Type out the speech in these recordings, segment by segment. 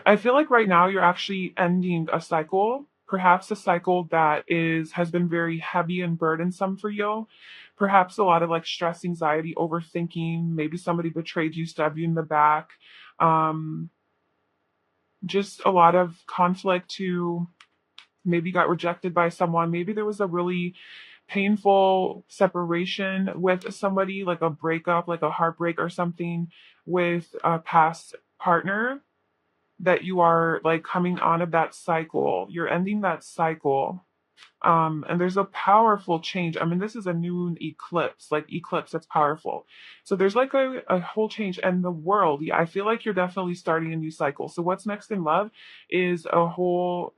I feel like right now you're actually ending a cycle, perhaps a cycle that has been very heavy and burdensome for you. Perhaps a lot of like stress, anxiety, overthinking. Maybe somebody betrayed you, stabbed you in the back. Um, just a lot of conflict to maybe got rejected by someone. Maybe there was a really painful separation with somebody, like a breakup, like a heartbreak or something with a past partner that you are like coming out of that cycle. You're ending that cycle. And there's a powerful change. I mean, this is a new eclipse, like eclipse that's powerful. So there's like a whole change in the world. Yeah, I feel like you're definitely starting a new cycle. So what's next in love is a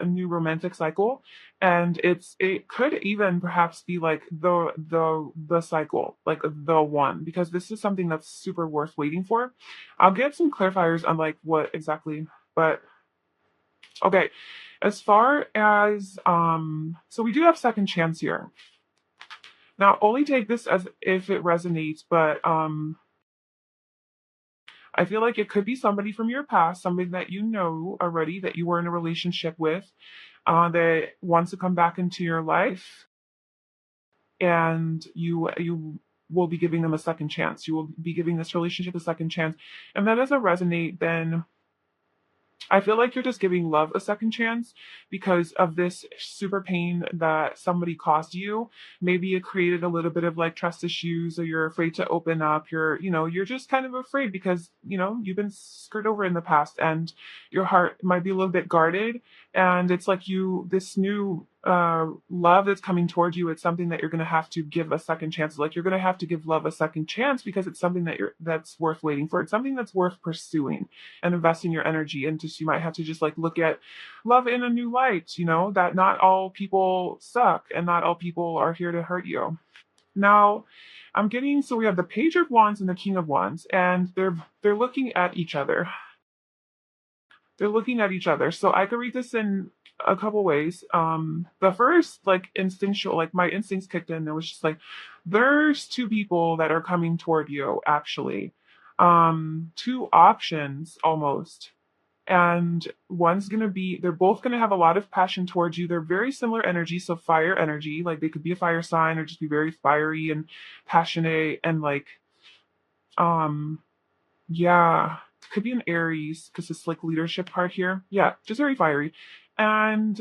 new romantic cycle. And it could even perhaps be like the cycle, like the one, because this is something that's super worth waiting for. I'll get some clarifiers on like what exactly, but okay. As far as so we do have second chance here. Now only take this as if it resonates, but I feel like it could be somebody from your past, somebody that you know already that you were in a relationship with, that wants to come back into your life, and you will be giving them a second chance. You will be giving this relationship a second chance. And that doesn't resonate, then I feel like you're just giving love a second chance because of this super pain that somebody caused you. Maybe it created a little bit of like trust issues, or you're afraid to open up. You're just kind of afraid because, you've been screwed over in the past, and your heart might be a little bit guarded. And it's like this new love that's coming towards you, it's something that you're going to have to give a second chance. Like you're going to have to give love a second chance because it's something that's worth waiting for. It's something that's worth pursuing and investing your energy into. So you might have to just like look at love in a new light, that not all people suck and not all people are here to hurt you. Now, so we have the Page of Wands and the King of Wands, and they're looking at each other. They're looking at each other. So I could read this in a couple ways. The first, like instinctual, like my instincts kicked in. It was just like, there's two people that are coming toward you, actually. Two options almost. And they're both gonna have a lot of passion towards you. They're very similar energy, so fire energy. Like they could be a fire sign or just be very fiery and passionate and like, um, yeah, could be an Aries because it's like leadership part here. Yeah, just very fiery, and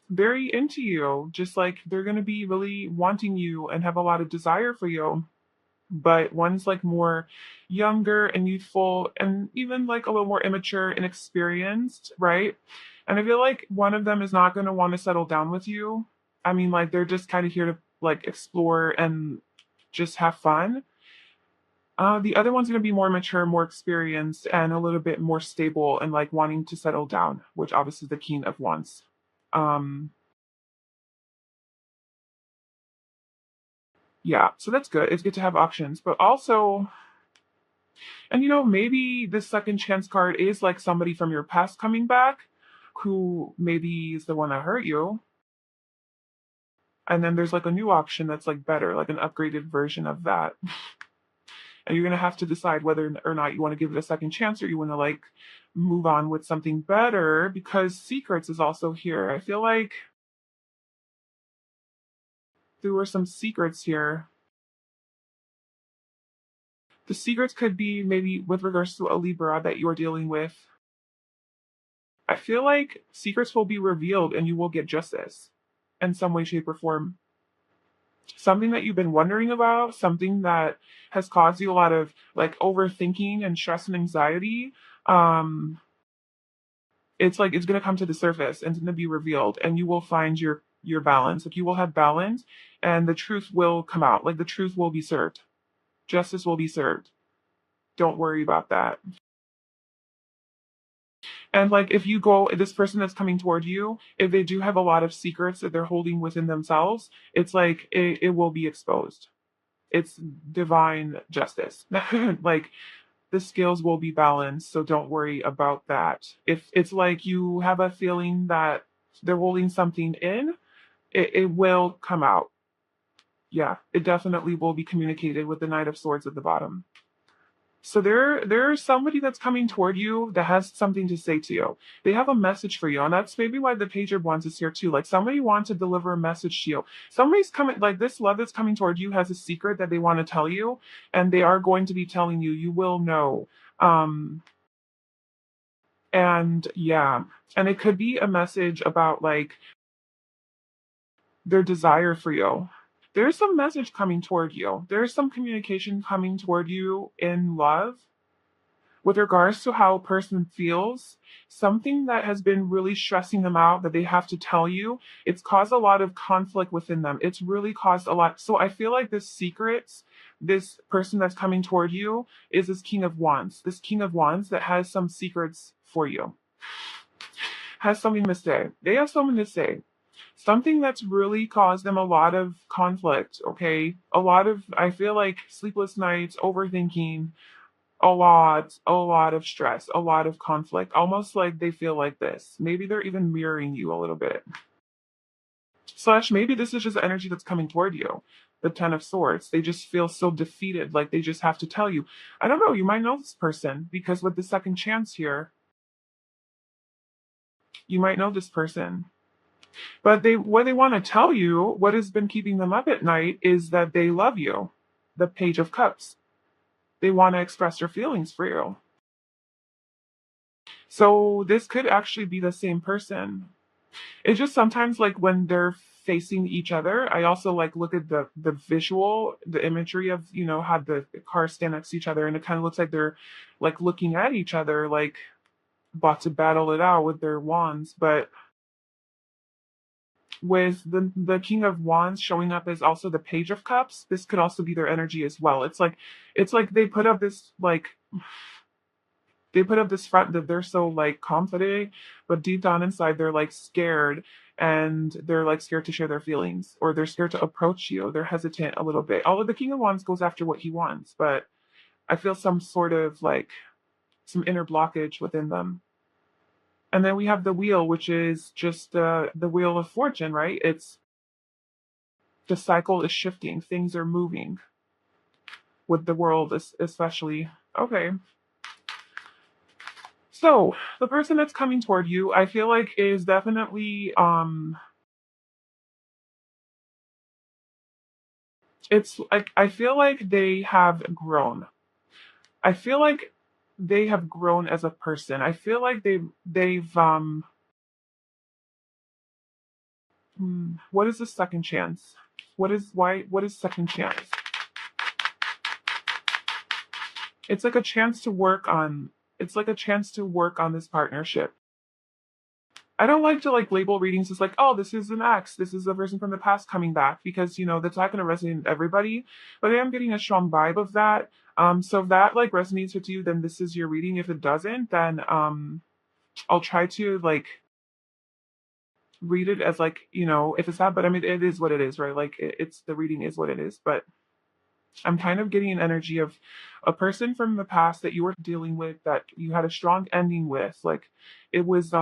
very into you. Just like they're gonna be really wanting you and have a lot of desire for you. But one's like more younger and youthful and even like a little more immature and experienced, right? And I feel like one of them is not gonna want to settle down with you. I mean, like they're just kind of here to like explore and just have fun. The other one's going to be more mature, more experienced, and a little bit more stable and like wanting to settle down, which obviously is the King of Wands. Um, yeah, so that's good. It's good to have options, but also, and maybe this second chance card is like somebody from your past coming back who maybe is the one that hurt you. And then there's like a new option that's like better, like an upgraded version of that. And you're going to have to decide whether or not you want to give it a second chance or you want to like move on with something better, because secrets is also here. I feel like there were some secrets here. The secrets could be maybe with regards to a Libra that you're dealing with. I feel like secrets will be revealed and you will get justice in some way, shape, or form. Something that you've been wondering about, something that has caused you a lot of like overthinking and stress and anxiety. Um, it's like it's going to come to the surface and it's going to be revealed, and you will find your balance. Like you will have balance and the truth will come out. Like the truth will be served. Justice will be served. Don't worry about that. And like if you go, this person that's coming toward you, if they do have a lot of secrets that they're holding within themselves, it's like it will be exposed. It's divine justice. Like the scales will be balanced, so don't worry about that. If it's like you have a feeling that they're holding something in, it will come out. Yeah, it definitely will be communicated with the Knight of Swords at the bottom. So there's somebody that's coming toward you that has something to say to you. They have a message for you, and that's maybe why the page of wands is here too. Like somebody wants to deliver a message to you. Somebody's coming, like this love that's coming toward you has a secret that they want to tell you, and they are going to be telling you. You will know. Um, and yeah, and it could be a message about like their desire for you. There's some message coming toward you. There's some communication coming toward you in love with regards to how a person feels, something that has been really stressing them out that they have to tell you. It's caused a lot of conflict within them. It's really caused a lot. So I feel like this secrets, this person that's coming toward you is this King of Wands. This King of Wands that has some secrets for you, has something to say. They have something to say. Something that's really caused them a lot of conflict, okay? A lot of, I feel like, sleepless nights, overthinking, a lot of stress, a lot of conflict, almost like they feel like this. Maybe they're even mirroring you a little bit. Slash, maybe this is just energy that's coming toward you. The Ten of Swords. They just feel so defeated, like they just have to tell you. I don't know, you might know this person because with the second chance here, you might know this person. But what they want to tell you, what has been keeping them up at night, is that they love you. The Page of Cups. They want to express their feelings for you. So this could actually be the same person. It's just sometimes like when they're facing each other, I also like look at the visual, the imagery of, how the cars stand next to each other, and it kind of looks like they're like looking at each other, like about to battle it out with their wands. But with the King of Wands showing up as also the Page of Cups, this could also be their energy as well. It's like they put up this front that they're so like confident, but deep down inside they're like scared, and they're like scared to share their feelings, or they're scared to approach you. They're hesitant a little bit. Although the King of Wands goes after what he wants, but I feel some sort of like some inner blockage within them. And then we have the wheel, which is just the wheel of fortune, right? It's the cycle is shifting, things are moving with the world, especially. Okay. So the person that's coming toward you, I feel like is definitely it's like I feel like they have grown. I feel like they have grown as a person. I feel like what is the second chance? What is second chance? It's like a chance to work on it's like a chance to work on this partnership. I don't like to like label readings as like, oh, this is an ex, this is a person from the past coming back, because that's not going to resonate with everybody. But I am getting a strong vibe of that. So if that like resonates with you, then this is your reading. If it doesn't, then I'll try to like read it as like if it's that. But I mean, it is what it is, right? Like it's the reading is what it is. But I'm kind of getting an energy of a person from the past that you were dealing with, that you had a strong ending with. Like it was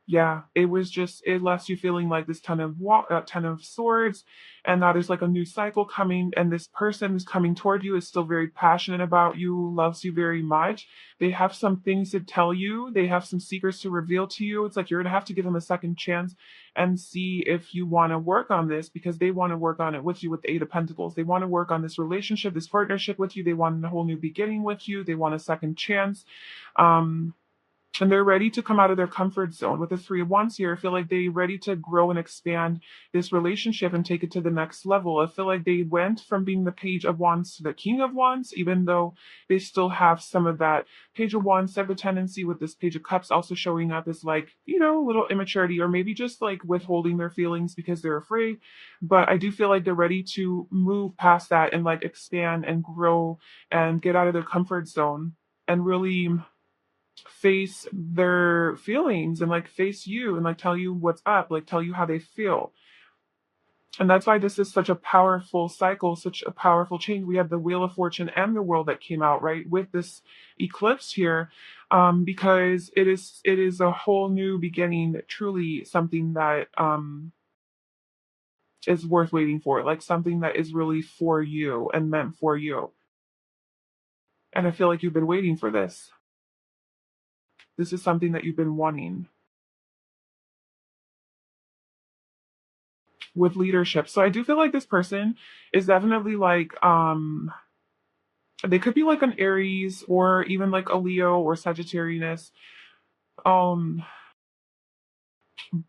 yeah, it was just it left you feeling like this ton of swords, and now there's like a new cycle coming, and this person who's coming toward you is still very passionate about you, loves you very much. They have some things to tell you. They have some secrets to reveal to you. It's like you're gonna have to give them a second chance and see if you want to work on this, because they want to work on it with you with the Eight of Pentacles. They want to work on this relationship, this partnership with you. They want a whole new beginning with you. They want a second chance. Um, and they're ready to come out of their comfort zone. With the Three of Wands here, I feel like they're ready to grow and expand this relationship and take it to the next level. I feel like they went from being the Page of Wands to the King of Wands, even though they still have some of that Page of Wands type of tendency, with this Page of Cups also showing up as like, a little immaturity, or maybe just like withholding their feelings because they're afraid. But I do feel like they're ready to move past that and like expand and grow and get out of their comfort zone and really face their feelings and like face you and like tell you what's up, like tell you how they feel. And that's why this is such a powerful cycle, such a powerful change. We have the Wheel of Fortune and the World that came out, right, with this eclipse here, because it is a whole new beginning, truly something that is worth waiting for, like something that is really for you and meant for you. And I feel like you've been waiting for this. This is something that you've been wanting with leadership. So I do feel like this person is definitely like, they could be like an Aries or even like a Leo or Sagittarius. Um,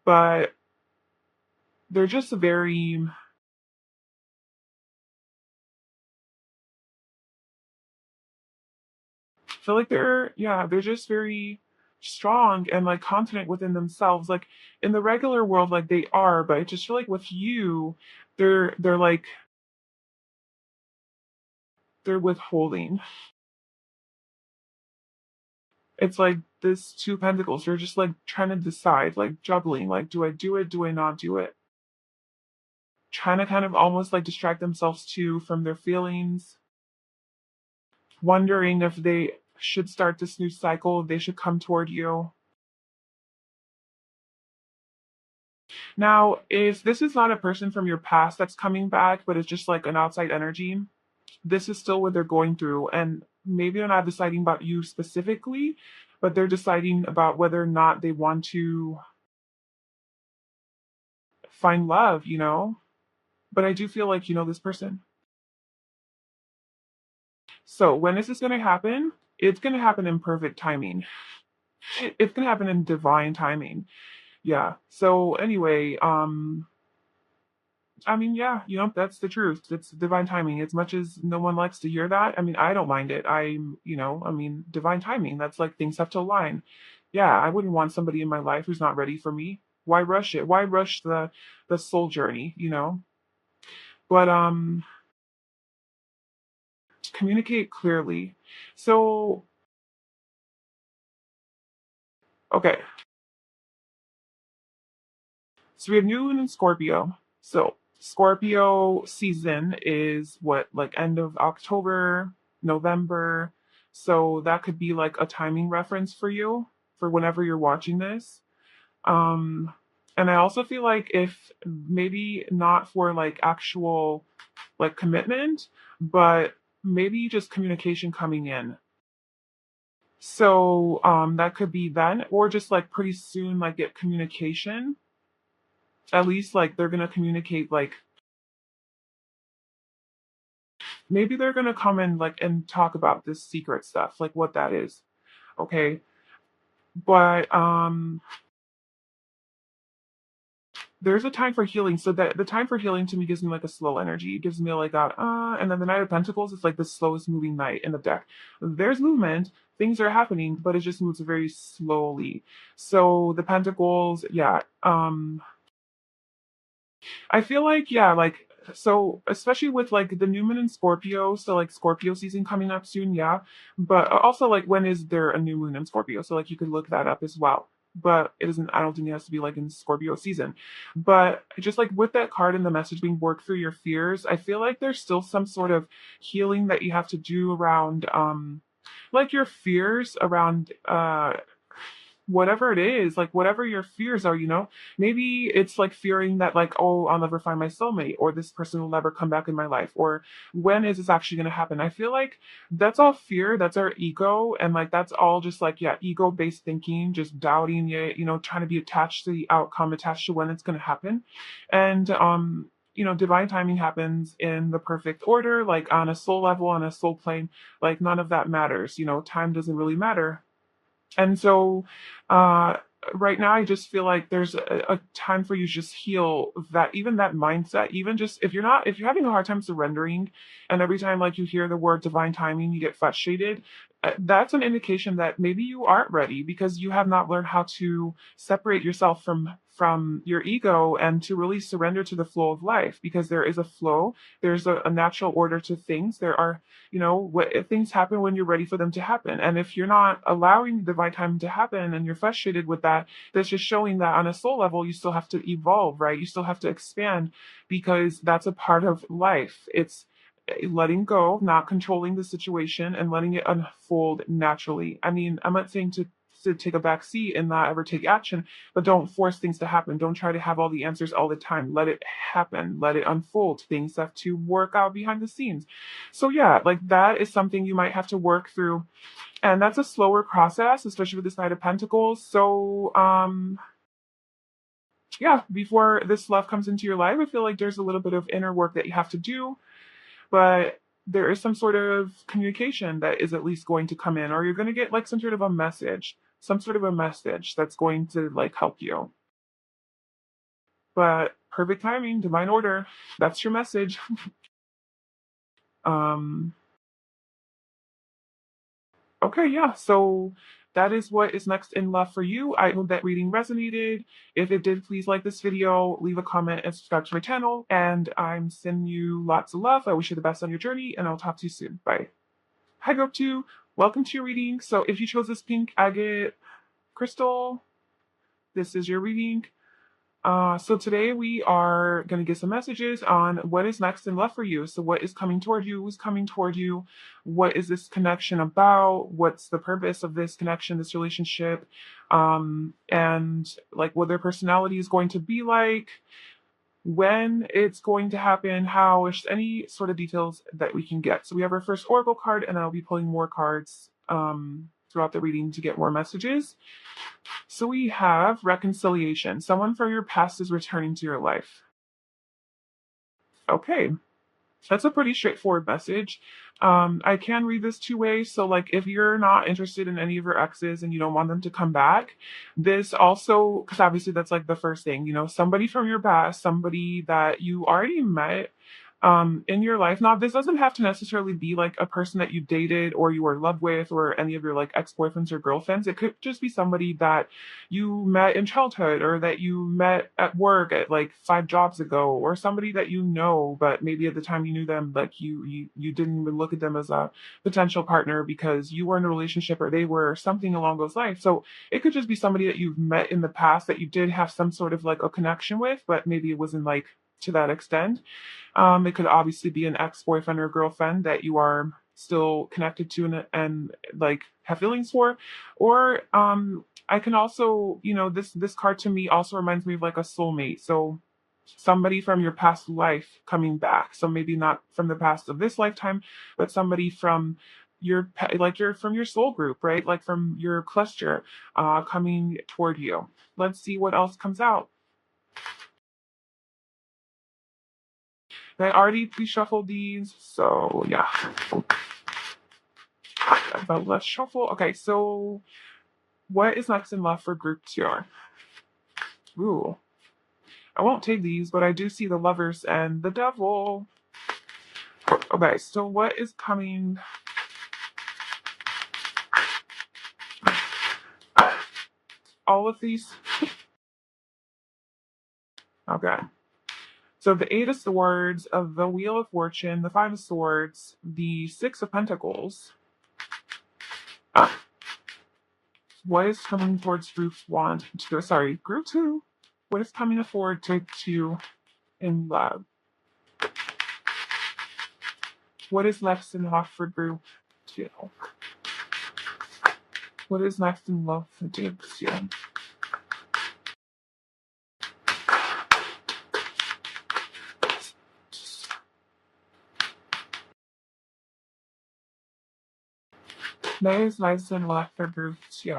but they're just very, I feel like they're just very strong and like confident within themselves. Like in the regular world, like they are, but I just feel like with you, they're like they're withholding. It's like this two of pentacles. They're just like trying to decide, like juggling, like do I do it? Do I not do it? Trying to kind of almost like distract themselves too from their feelings, wondering if they should start this new cycle, if they should come toward you. Now, if this is not a person from your past that's coming back, but it's just like an outside energy, this is still what they're going through. And maybe they're not deciding about you specifically, but they're deciding about whether or not they want to find love, you know? But I do feel like you know this person. So when is this going to happen? It's going to happen in perfect timing. It's going to happen in divine timing. Yeah. So anyway, I mean, yeah, you know, that's the truth. It's divine timing. As much as no one likes to hear that, I mean, I don't mind it. I mean, divine timing. That's like things have to align. Yeah, I wouldn't want somebody in my life who's not ready for me. Why rush it? Why rush the soul journey, you know? But communicate clearly. So, okay. So we have New Moon in Scorpio. So Scorpio season is what, like end of October, November. So that could be like a timing reference for you for whenever you're watching this. Um, and I also feel like if maybe not for like actual like commitment, but maybe just communication coming in. So that could be then, or just like pretty soon, like get communication. At least like they're gonna communicate like maybe they're gonna come and like and talk about this secret stuff, like what that is. Okay. But there's a time for healing. So that the time for healing to me gives me like a slow energy. It gives me like that, and then the Knight of Pentacles is like the slowest moving knight in the deck. There's movement, things are happening, but it just moves very slowly. So the Pentacles, yeah. I feel like, yeah, like, so especially with like the new moon in Scorpio, so like Scorpio season coming up soon, yeah. But also, like, when is there a new moon in Scorpio? So, like, you could look that up as well. But it isn't, I don't think it has to be like in Scorpio season. But just like with that card and the message being work through your fears, I feel like there's still some sort of healing that you have to do around, like your fears around, whatever it is, like whatever your fears are, you know, maybe it's like fearing that like, oh, I'll never find my soulmate, or this person will never come back in my life, or when is this actually going to happen? I feel like that's all fear, that's our ego, and like that's all just like, yeah, ego based thinking, just doubting it, you know, trying to be attached to the outcome, attached to when it's going to happen. And you know, divine timing happens in the perfect order, like on a soul level, on a soul plane, like none of that matters, you know, time doesn't really matter. And so, uh, right now, I just feel like there's a time for you to just heal that, even that mindset, even just if you're having a hard time surrendering, and every time like you hear the word divine timing, you get frustrated. That's an indication that maybe you aren't ready because you have not learned how to separate yourself from your ego and to really surrender to the flow of life, because there is a flow, there's a natural order to things. There are, you know, what if things happen when you're ready for them to happen. And if you're not allowing the divine time to happen and you're frustrated with that, that's just showing that on a soul level you still have to evolve, right? You still have to expand, because that's a part of life. It's letting go, not controlling the situation, and letting it unfold naturally. I mean, I'm not saying to to take a back seat and not ever take action, but don't force things to happen. Don't try to have all the answers all the time. Let it happen. Let it unfold. Things have to work out behind the scenes. So yeah, like that is something you might have to work through. And that's a slower process, especially with this Knight of Pentacles. So yeah, before this love comes into your life, I feel like there's a little bit of inner work that you have to do, but there is some sort of communication that is at least going to come in, or you're going to get like some sort of a message, some sort of a message that's going to like help you. But perfect timing, divine order, that's your message. um Okay, yeah. So that is what is next in love for you. I hope that reading resonated. If it did, please like this video, leave a comment, and subscribe to my channel. And I'm sending you lots of love. I wish you the best on your journey, and I'll talk to you soon. Bye. Hi, Group 2. Welcome to your reading. So if you chose this pink agate crystal, this is your reading. So today we are going to get some messages on what is next in love for you. So what is coming toward you? Who's coming toward you? What is this connection about? What's the purpose of this connection, this relationship? And like what their personality is going to be like, when it's going to happen, how, just any sort of details that we can get. So we have our first oracle card, and I'll be pulling more cards throughout the reading to get more messages. So we have reconciliation. Someone from your past is returning to your life. Okay, that's a pretty straightforward message. I can read this two ways. So, like, if you're not interested in any of your exes and you don't want them to come back, this also, because obviously that's like the first thing, somebody from your past, somebody that you already met in your life. Now, this doesn't have to necessarily be like a person that you dated or you were in love with or any of your like ex-boyfriends or girlfriends. It could just be somebody that you met in childhood or that you met at work at like 5 jobs ago, or somebody that you know, but maybe at the time you knew them, like you didn't even look at them as a potential partner because you were in a relationship or they were, something along those lines. So it could just be somebody that you've met in the past that you did have some sort of like a connection with, but maybe it wasn't like to that extent. It could obviously be an ex-boyfriend or girlfriend that you are still connected to and like have feelings for, or I can also, this card to me also reminds me of like a soulmate. So somebody from your past life coming back. So maybe not from the past of this lifetime, but somebody from like you're from your soul group, right? Like from your cluster, coming toward you. Let's see what else comes out. I already pre-shuffled these, so yeah. But let's shuffle. Okay, so what is next in love for group 2? Ooh. I won't take these, but I do see the Lovers and the Devil. Okay, so what is coming? All of these? Okay. So the Eight of Swords, of the Wheel of Fortune, the Five of Swords, the Six of Pentacles. What is coming towards group 1? Sorry, group 2. What is coming forward to 2 in love? What is next in love for group 2? What is next in love for group 2? What is next in love for group 2?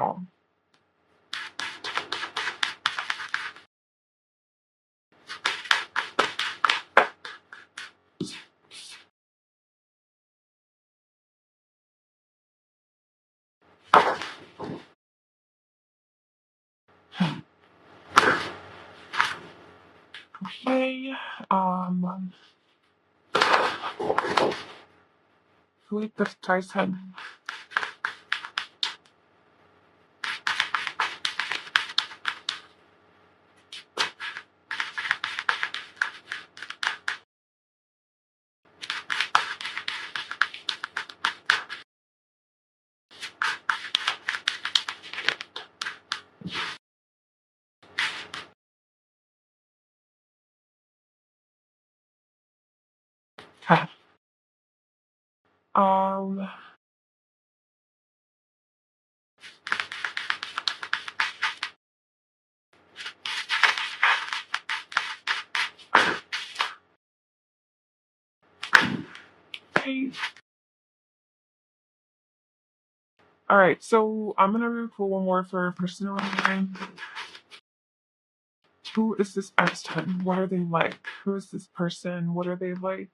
Okay, who is this Tyson? Um, right. All right, so I'm gonna pull one more for personal line. Who is this person? What are they like? Who is this person? What are they like?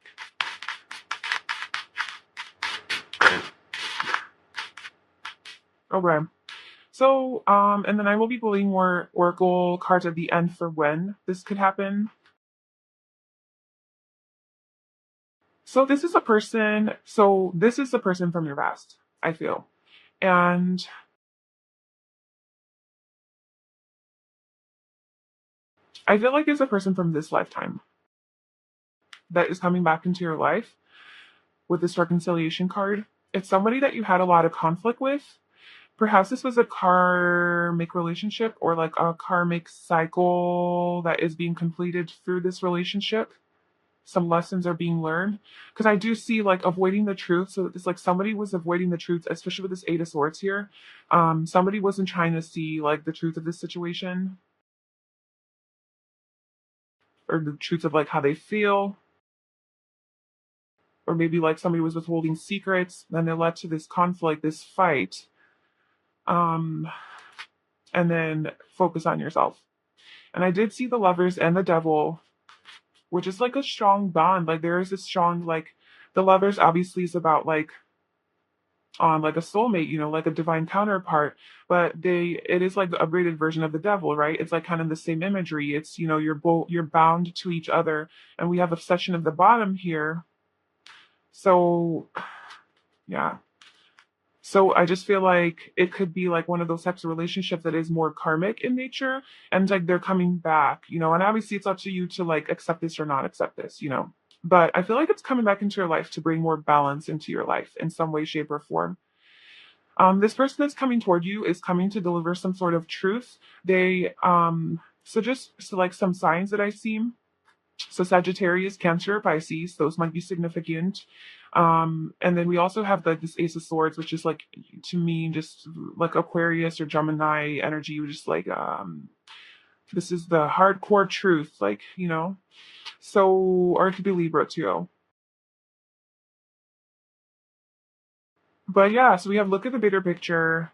Okay. So, and then I will be pulling more oracle cards at the end for when this could happen. So this is a person. So this is a person from your past, I feel, and I feel like it's a person from this lifetime that is coming back into your life with this reconciliation card. It's somebody that you had a lot of conflict with. Perhaps this was a karmic relationship or like a karmic cycle that is being completed through this relationship. Some lessons are being learned because I do see like avoiding the truth. So it's like somebody was avoiding the truth, especially with this Eight of Swords here. Somebody wasn't trying to see like the truth of this situation or the truth of like how they feel, or maybe like somebody was withholding secrets, then it led to this conflict, this fight. Um, and then focus on yourself. And I did see the lovers and the devil, which is like a strong bond. Like there is a strong like the lovers obviously is about like a soulmate, like a divine counterpart, but it is like the upgraded version of the devil, right? It's like kind of the same imagery. It's you're bound to each other, and we have obsession at the bottom here. So yeah. So I just feel like it could be like one of those types of relationships that is more karmic in nature, and like they're coming back, and obviously it's up to you to like accept this or not accept this. But I feel like it's coming back into your life to bring more balance into your life in some way, shape, or form. This person that's coming toward you is coming to deliver some sort of truth. So just so like some signs that I see. So Sagittarius, Cancer, Pisces, those might be significant. And then we also have like this Ace of Swords, which is like to me just like Aquarius or Gemini energy, just like this is the hardcore truth, like. So or it could be Libra too. But yeah, so we have look at the bigger picture.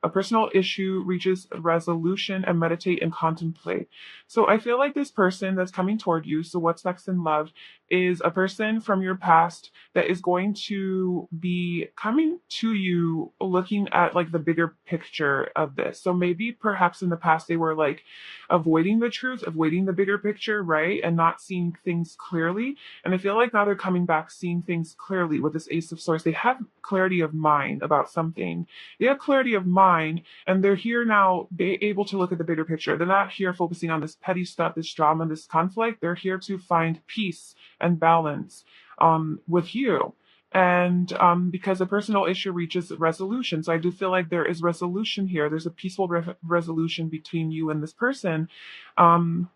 A personal issue reaches resolution and meditate and contemplate. So I feel like this person that's coming toward you, so what's next in love, is a person from your past that is going to be coming to you looking at like the bigger picture of this. So maybe perhaps in the past they were like avoiding the truth, avoiding the bigger picture, right? And not seeing things clearly. And I feel like now they're coming back seeing things clearly with this Ace of Swords. They have clarity of mind about something. They have clarity of mind, and they're here now, able to look at the bigger picture. They're not here focusing on this petty stuff, this drama, this conflict. They're here to find peace and balance with you. And because a personal issue reaches resolution. So I do feel like there is resolution here. There's a peaceful resolution between you and this person. Um,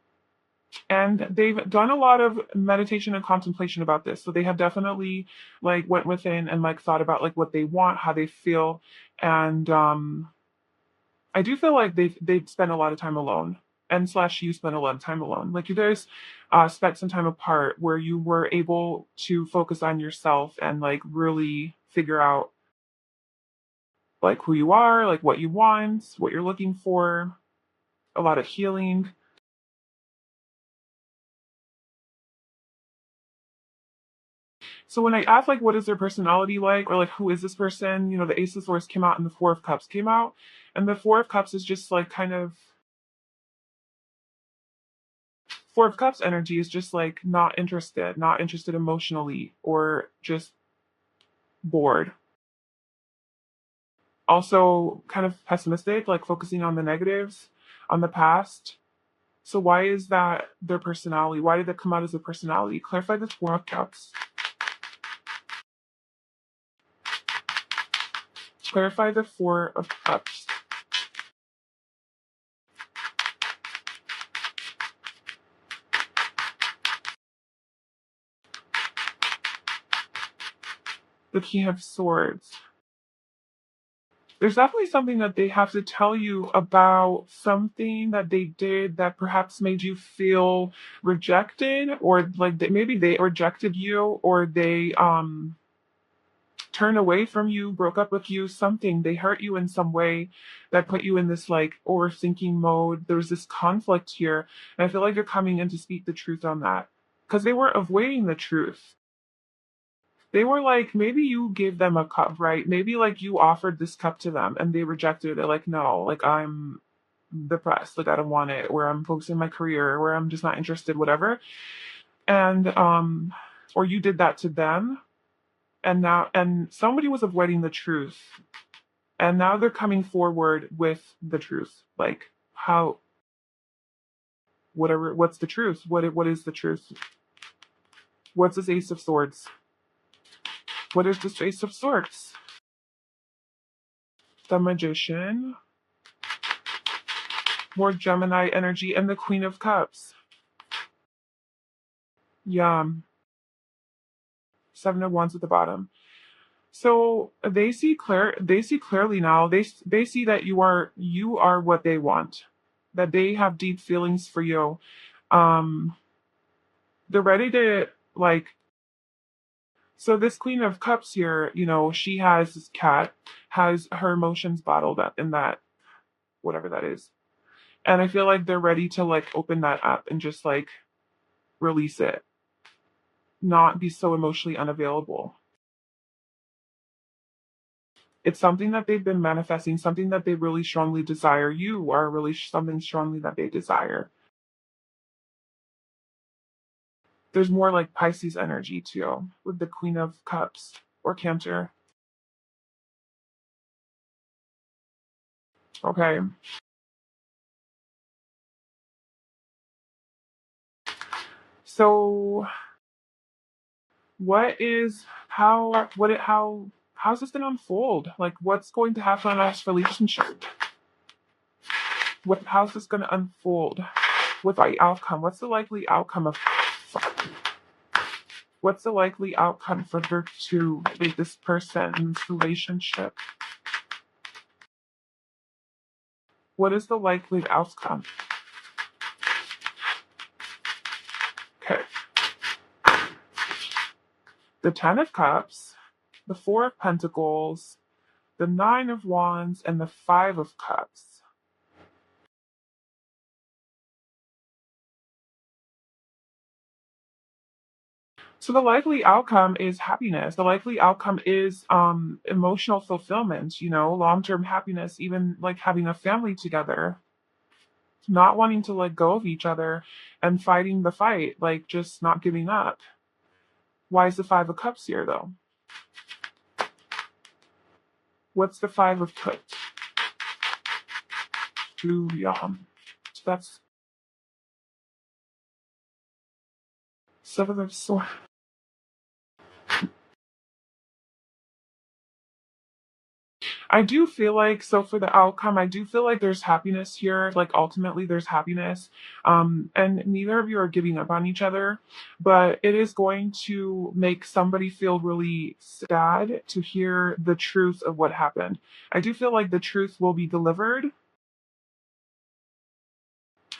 and they've done a lot of meditation and contemplation about this, so they have definitely like went within and like thought about like what they want, how they feel. And I do feel like they've spent a lot of time alone, and slash you spent a lot of time alone, like you guys spent some time apart where you were able to focus on yourself and like really figure out like who you are, like what you want, what you're looking for. A lot of healing. So when I asked like what is their personality like, or like who is this person, the Ace of Swords came out and the Four of Cups came out. And the Four of Cups is just like kind of Four of Cups energy is just like not interested emotionally, or just bored. Also kind of pessimistic, like focusing on the negatives, on the past. So why is that their personality? Why did that come out as a personality? Clarify the Four of Cups. Clarify the Four of Cups. The King of Swords. There's definitely something that they have to tell you about, something that they did that perhaps made you feel rejected, or like maybe they rejected you, or they turned away from you, broke up with you, something. They hurt you in some way that put you in this like overthinking mode. There was this conflict here. And I feel like you're coming in to speak the truth on that. Because they were avoiding the truth. They were like, maybe you gave them a cup, right? Maybe like you offered this cup to them and they rejected it. They're like, no, like I'm depressed, like I don't want it, where I'm focusing on my career, where I'm just not interested, whatever. And or you did that to them, and somebody was avoiding the truth, and now they're coming forward with the truth. Like how, whatever, what's the truth? What is the truth? What's this Ace of Swords? What is this Ace of Swords? The Magician, more Gemini energy, and the Queen of Cups. Yeah, Seven of Wands at the bottom. So they see clear. They see clearly now. They see that you are what they want. That they have deep feelings for you. Um, they're ready to like. So this Queen of Cups here, she has this cat, has her emotions bottled up in that, whatever that is. And I feel like they're ready to like open that up and just like release it, not be so emotionally unavailable. It's something that they've been manifesting, something that they really strongly desire. You are really something strongly that they desire. There's more like Pisces energy too with the Queen of Cups or Cancer. Okay. So what is how's this gonna unfold? Like what's going to happen in this relationship? How's this gonna unfold? What's the outcome? What's the likely outcome for her to with this person in this relationship? What is the likely outcome? Okay. The Ten of Cups, the Four of Pentacles, the Nine of Wands, and the Five of Cups. So the likely outcome is happiness. The likely outcome is emotional fulfillment, long-term happiness, even like having a family together, not wanting to let go of each other and fighting the fight, like just not giving up. Why is the Five of Cups here though? What's the Five of Cups? So that's Seven of Swords. I do feel like, so for the outcome, I do feel like there's happiness here. Like ultimately there's happiness. And neither of you are giving up on each other, but it is going to make somebody feel really sad to hear the truth of what happened. I do feel like the truth will be delivered.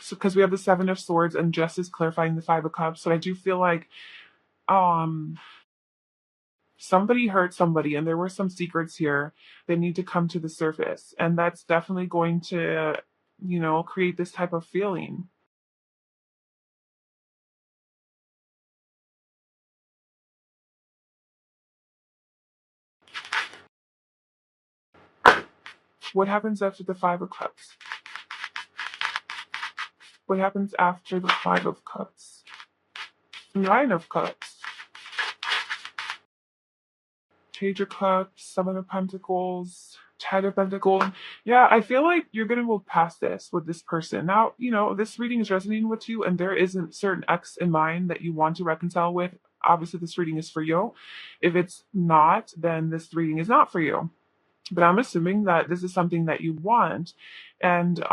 So because we have the Seven of Swords and Justice clarifying the Five of Cups. So I do feel like um somebody hurt somebody and there were some secrets here that need to come to the surface, and that's definitely going to create this type of feeling. What happens after the Five of Cups? What happens after the Five of Cups? Nine of Cups, Page of Cups, Seven of Pentacles, Ten of Pentacles. Yeah, I feel like you're gonna move past this with this person. Now, this reading is resonating with you, and there isn't certain X in mind that you want to reconcile with. Obviously, this reading is for you. If it's not, then this reading is not for you. But I'm assuming that this is something that you want, and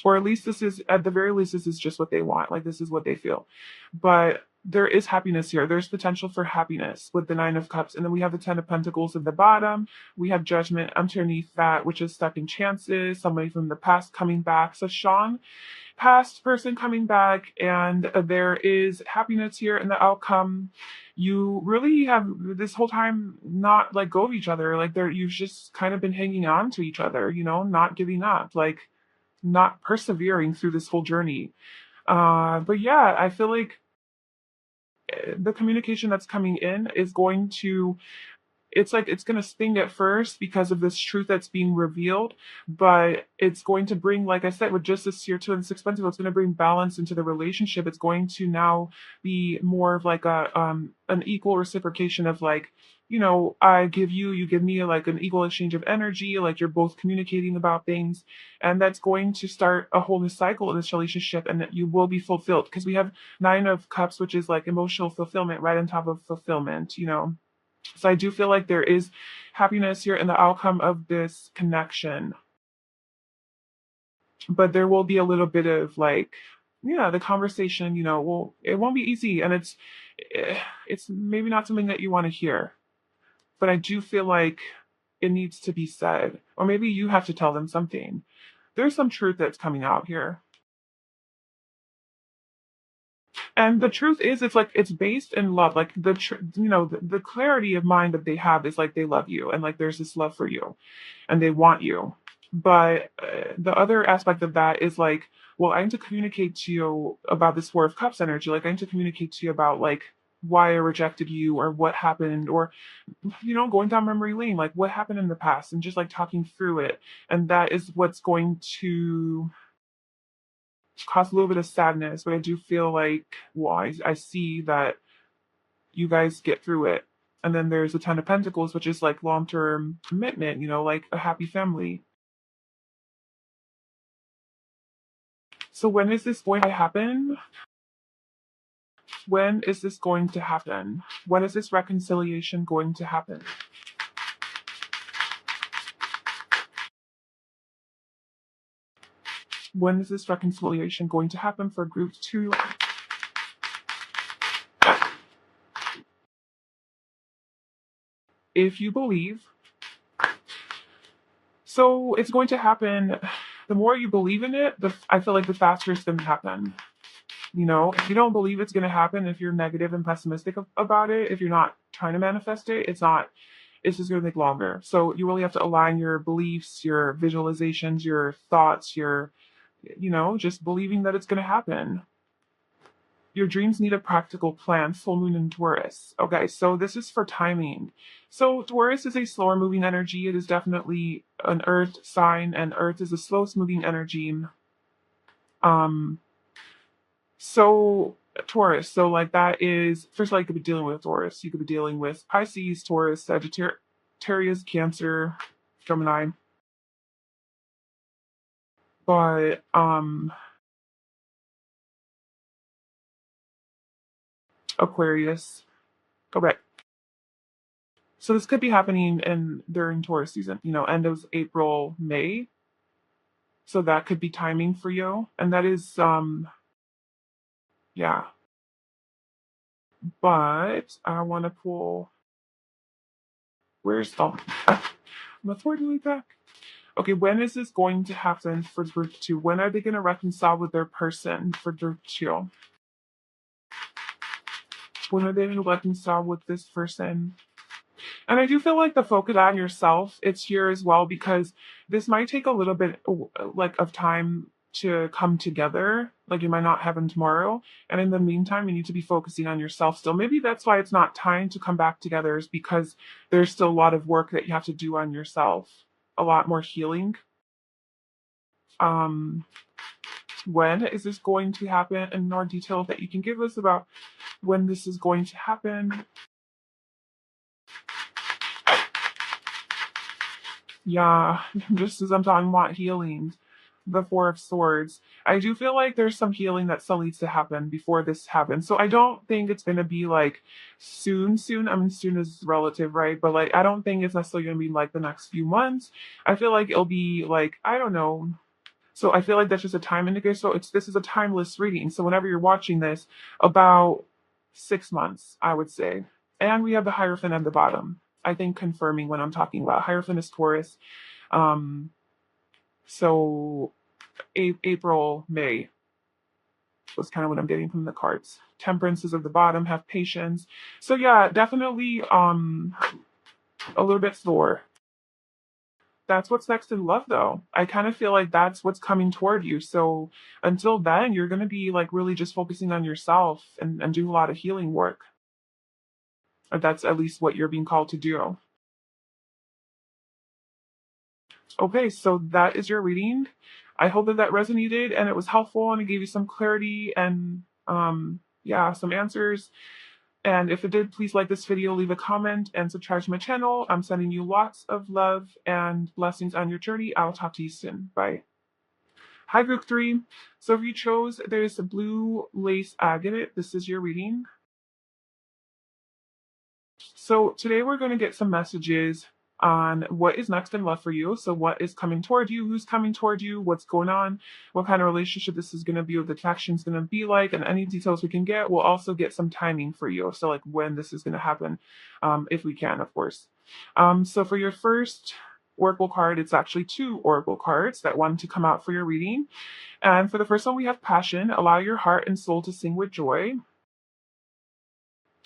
or at least this is, at the very least, this is just what they want. Like this is what they feel. But there is happiness here. There's potential for happiness with the Nine of Cups. And then we have the Ten of Pentacles at the bottom. We have Judgment underneath that, which is second chances, somebody from the past coming back. So Sean, past person coming back, and there is happiness here in the outcome. You really have this whole time not let go of each other. Like you've just kind of been hanging on to each other, not giving up, like not persevering through this whole journey. But yeah, I feel like the communication that's coming in is going to, it's like it's going to sting at first because of this truth that's being revealed, but it's going to bring, like I said, with just this year 2 and 6 Pentacles, it's going to bring balance into the relationship. It's going to now be more of like an equal reciprocation of like, I give you, you give me, like an equal exchange of energy, like you're both communicating about things, and that's going to start a whole new cycle in this relationship, and that you will be fulfilled because we have Nine of Cups, which is like emotional fulfillment right on top of fulfillment. So I do feel like there is happiness here in the outcome of this connection. But there will be a little bit of like, yeah, the conversation, it won't be easy, and it's maybe not something that you want to hear. But I do feel like it needs to be said. Or maybe you have to tell them something. There's some truth that's coming out here. And the truth is, it's like it's based in love. Like the clarity of mind that they have is like they love you, and like there's this love for you, and they want you. But the other aspect of that is like, well, I need to communicate to you about this Four of Cups energy. Like I need to communicate to you about like why I rejected you or what happened, or going down memory lane, like what happened in the past, and just like talking through it. And that is what's going to cause a little bit of sadness, but I do feel like, well, I see that you guys get through it. And then there's the Ten of Pentacles, which is like long term commitment, like a happy family. So when is this going to happen? When is this going to happen? When is this reconciliation going to happen? When is this reconciliation going to happen for group 2? If you believe, so it's going to happen. The more you believe in it, I feel like the faster it's going to happen. If you don't believe it's going to happen, if you're negative and pessimistic about it, if you're not trying to manifest it, it's just going to take longer. So you really have to align your beliefs, your visualizations, your thoughts, your, just believing that it's going to happen. Your dreams need a practical plan. Full moon in Taurus. Okay, so this is for timing. So Taurus is a slower moving energy. It is definitely an earth sign, and earth is the slowest moving energy. So Taurus, so like that is, first of all, you could be dealing with Taurus. You could be dealing with Pisces, Taurus, Sagittarius, Cancer, Gemini. But Aquarius. Okay. So this could be happening during Taurus season, end of April, May. So that could be timing for you. And that is yeah. But I want to pull, where's the let's word delete back. Okay, when is this going to happen for group 2? When are they going to reconcile with their person for group 2? When are they going to reconcile with this person? And I do feel like the focus on yourself, it's here as well, because this might take a little bit like of time to come together. Like it might not happen tomorrow. And in the meantime, you need to be focusing on yourself still. Maybe that's why it's not time to come back together, is because there's still a lot of work that you have to do on yourself. A lot more healing. When is this going to happen, and more detail that you can give us about when this is going to happen? Yeah, just as I'm talking about healing, the Four of Swords, I do feel like there's some healing that still needs to happen before this happens. So I don't think it's going to be like soon. I mean, soon is relative, right? But like, I don't think it's necessarily going to be like the next few months. I feel like it'll be like, I don't know. So I feel like that's just a time indicator. So this is a timeless reading. So whenever you're watching this, about 6 months, I would say. And we have the Hierophant at the bottom. I think confirming what I'm talking about. Hierophant is Taurus. Um, so April, May was kind of what I'm getting from the cards. Temperance is at the bottom, have patience. So yeah, definitely a little bit slower. That's what's next in love though. I kind of feel like that's what's coming toward you. So until then, you're gonna be like really just focusing on yourself and do a lot of healing work. Or that's at least what you're being called to do. Okay, so that is your reading. I hope that that resonated and it was helpful and it gave you some clarity and yeah, some answers. And if it did, please like this video, leave a comment, and subscribe to my channel. I'm sending you lots of love and blessings on your journey. I'll talk to you soon. Bye. Hi, group 3. So if you chose, there's a blue lace agate. This is your reading. So today we're going to get some messages on what is next in love for you. So what is coming toward you, who's coming toward you, what's going on, what kind of relationship this is going to be, what the attraction is going to be like, and any details we can get. We'll also get some timing for you. So like when this is going to happen, if we can, of course. So for your first oracle card, it's actually 2 oracle cards that want to come out for your reading. And for the first one, we have passion. Allow your heart and soul to sing with joy.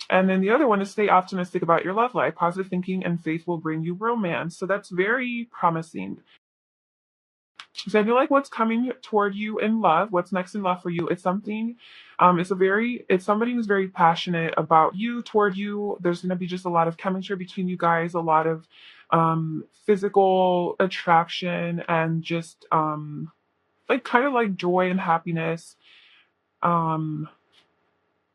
And then the other one is stay optimistic about your love life. Positive thinking and faith will bring you romance. So that's very promising. So I feel like what's coming toward you in love, what's next in love for you, it's something, it's somebody who's very passionate about you, toward you. There's going to be just a lot of chemistry between you guys, a lot of physical attraction, and just like kind of like joy and happiness. Um,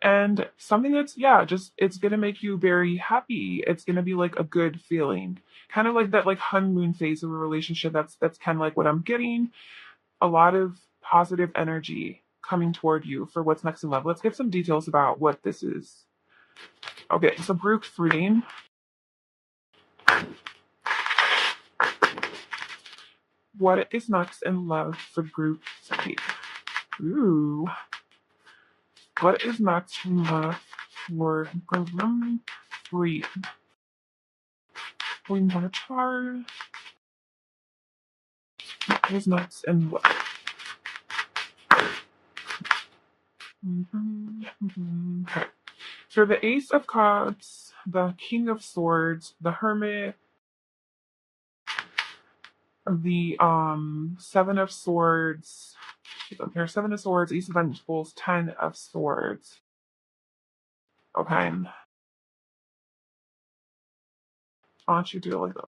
and something that's just it's gonna make you very happy. It's gonna be like a good feeling, kind of like that like honeymoon phase of a relationship. That's kind of like what I'm getting. A lot of positive energy coming toward you for what's next in love. Let's get some details about what this is. Okay, so group 3. What is next in love for group 3? Ooh, what is next in love for group 3? We want to chart. Is nuts and what? Okay. So the Ace of Cups, the King of Swords, the Hermit, the Seven of Swords. There's 7 of Swords, Ace of Pentacles, 10 of Swords. Okay. I want you to do it like that.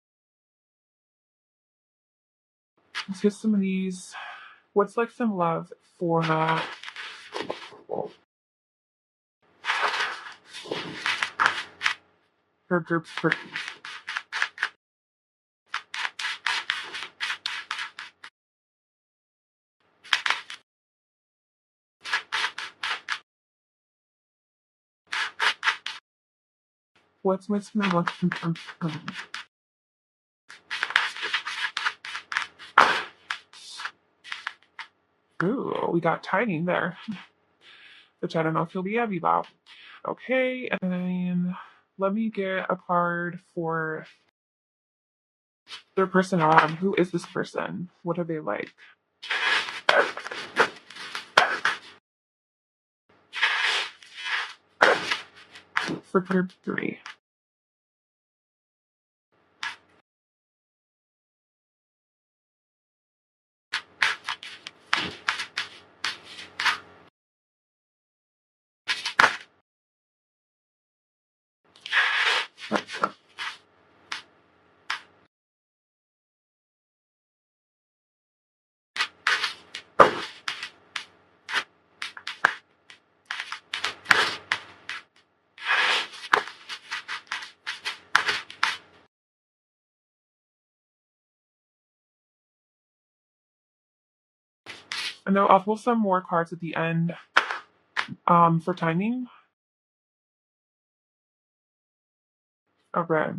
Let's get some of these. What's like some love for group 3? What's missing? Ooh, we got timing there, which I don't know if you'll be happy about. Okay, and then let me get a card for their personality. Who is this person? What are they like? For group 3. And I'll pull some more cards at the end for timing. Okay.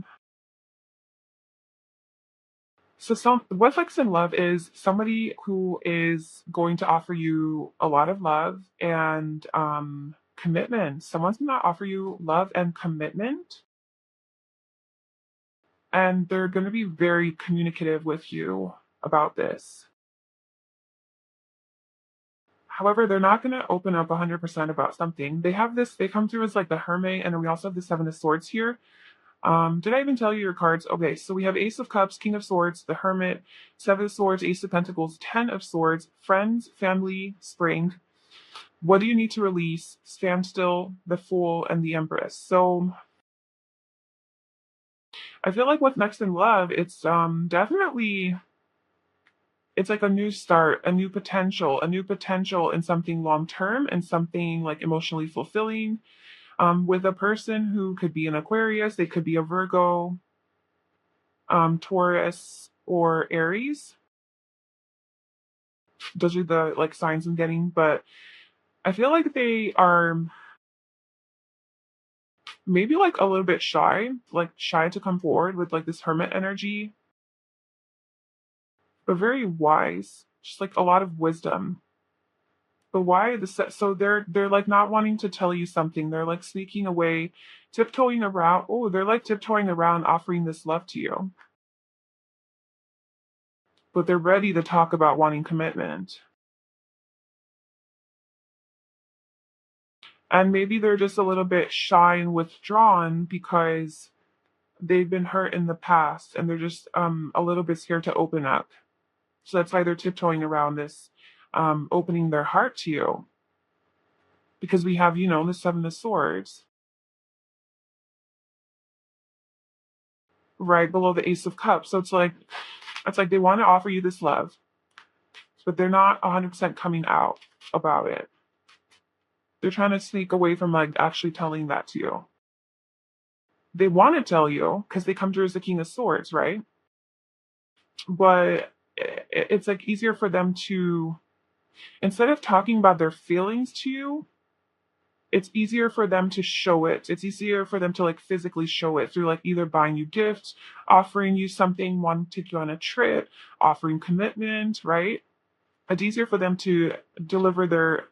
So what likes in love is somebody who is going to offer you a lot of love and commitment. Someone's going to offer you love and commitment, and they're going to be very communicative with you about this. However, they're not going to open up 100% about something. They come through as like the Hermit, and then we also have the Seven of Swords here. Did I even tell you your cards? Okay, so we have Ace of Cups, King of Swords, the Hermit, Seven of Swords, Ace of Pentacles, Ten of Swords, Friends, Family, Spring. What do you need to release? Standstill, the Fool, and the Empress. So I feel like what's next in love, it's definitely it's like a new start, a new potential in something long term and something like emotionally fulfilling. With a person who could be an Aquarius, they could be a Virgo, Taurus, or Aries. Those are the like signs I'm getting, but I feel like they are maybe like a little bit shy, like shy to come forward with like this hermit energy, but very wise, just like a lot of wisdom. But why the set? So they're like not wanting to tell you something. They're like sneaking away, tiptoeing around. Oh, they're like tiptoeing around, offering this love to you. But they're ready to talk about wanting commitment. And maybe they're just a little bit shy and withdrawn because they've been hurt in the past and they're just a little bit scared to open up. So that's why they're tiptoeing around this, opening their heart to you. Because we have, the Seven of Swords right below the Ace of Cups. So it's like they want to offer you this love, but they're not 100% coming out about it. They're trying to sneak away from like actually telling that to you. They want to tell you because they come through as the King of Swords, right? But it's like easier for them to, instead of talking about their feelings to you, it's easier for them to show it. It's easier for them to like physically show it through like either buying you gifts, offering you something, wanting to take you on a trip, offering commitment, right? It's easier for them to deliver their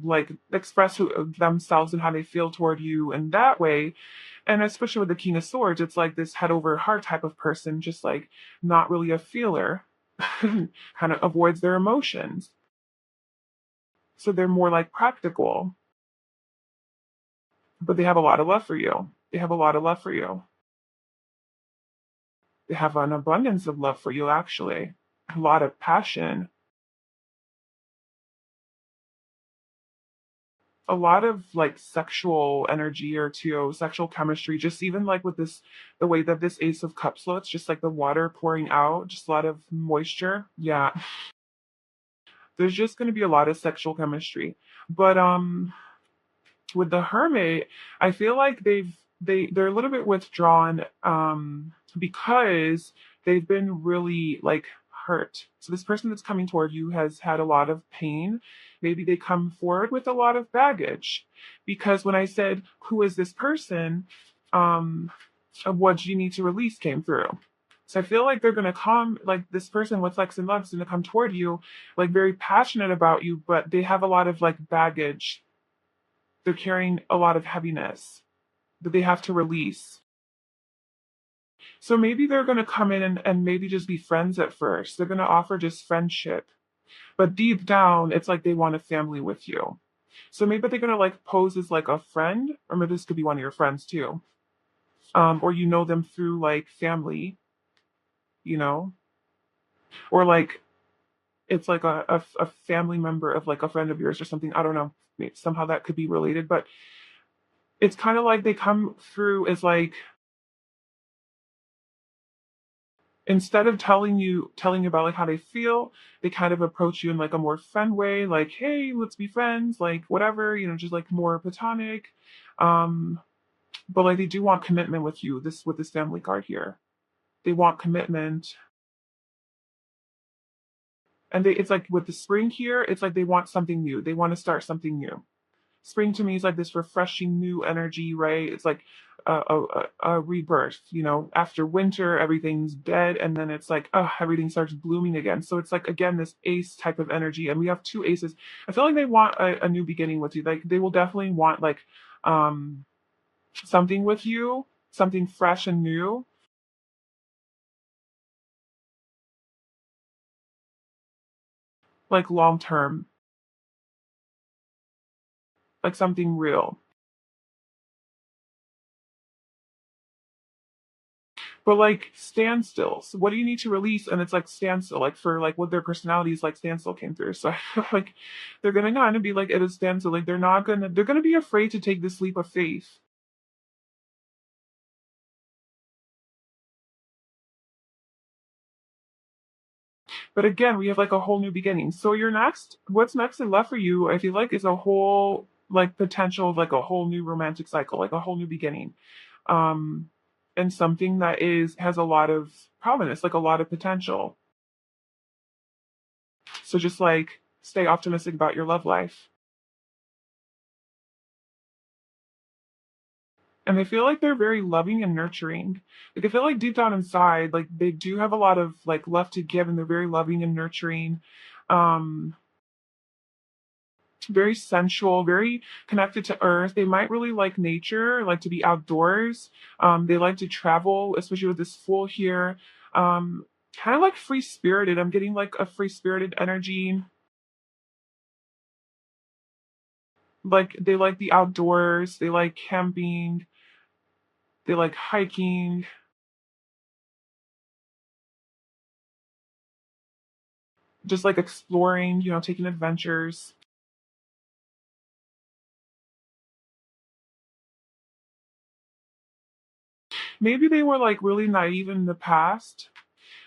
like express themselves and how they feel toward you in that way. And especially with the King of Swords, it's like this head over heart type of person, just like not really a feeler, kind of avoids their emotions. So they're more like practical, but they have a lot of love for you. They have a lot of love for you. They have an abundance of love for you, actually. A lot of passion, a lot of like sexual energy or too, sexual chemistry, just even like with this, the way that this Ace of Cups looks, just like the water pouring out, just a lot of moisture. Yeah, there's just going to be a lot of sexual chemistry. But with the Hermit, I feel like they're a little bit withdrawn because they've been really like hurt. So this person that's coming toward you has had a lot of pain. Maybe they come forward with a lot of baggage. Because when I said, who is this person? Of what you need to release came through. So I feel like they're gonna come, like this person with Lex and Love is gonna come toward you, like very passionate about you, but they have a lot of like baggage. They're carrying a lot of heaviness that they have to release. So maybe they're going to come in and maybe just be friends at first. They're going to offer just friendship. But deep down, it's like they want a family with you. So maybe they're going to like pose as like a friend, or maybe this could be one of your friends too. Or you know them through like family, you know, or like it's like a family member of like a friend of yours or something. I don't know. Maybe somehow that could be related, but it's kind of like they come through as like, instead of telling you about like how they feel, they kind of approach you in like a more fun way, like, hey, let's be friends, like whatever, just like more platonic. um but like they do want commitment with you, this with this family card here. They want commitment, and it's like with the spring here, it's like they want something new, they want to start something new. spring to me is like this refreshing new energy, right? It's like a rebirth, after winter, everything's dead. And then it's like, oh, everything starts blooming again. So it's like, again, this ace type of energy. And we have two aces. I feel like they want a new beginning with you. Like they will definitely want like, something with you, something fresh and new, like long term, like something real. But like standstills, what do you need to release? And it's like standstill, like for like what their personalities like standstill came through. So I feel like they're gonna kind of be like at a standstill. Like they're gonna be afraid to take this leap of faith. But again, we have like a whole new beginning. So what's next in love for you, I feel like is a whole like potential of like a whole new romantic cycle, like a whole new beginning. Um and something that is has a lot of promise, like a lot of potential. So just like stay optimistic about your love life. And I feel like they're very loving and nurturing. Like I feel like deep down inside, like they do have a lot of like love to give, and they're very loving and nurturing. Um, very sensual, very connected to earth. They might really like nature, like to be outdoors. They like to travel, especially with this Fool here. Kind of like free spirited. I'm getting like a free spirited energy. Like they like the outdoors, they like camping, they like hiking, just like exploring, taking adventures. Maybe they were like really naive in the past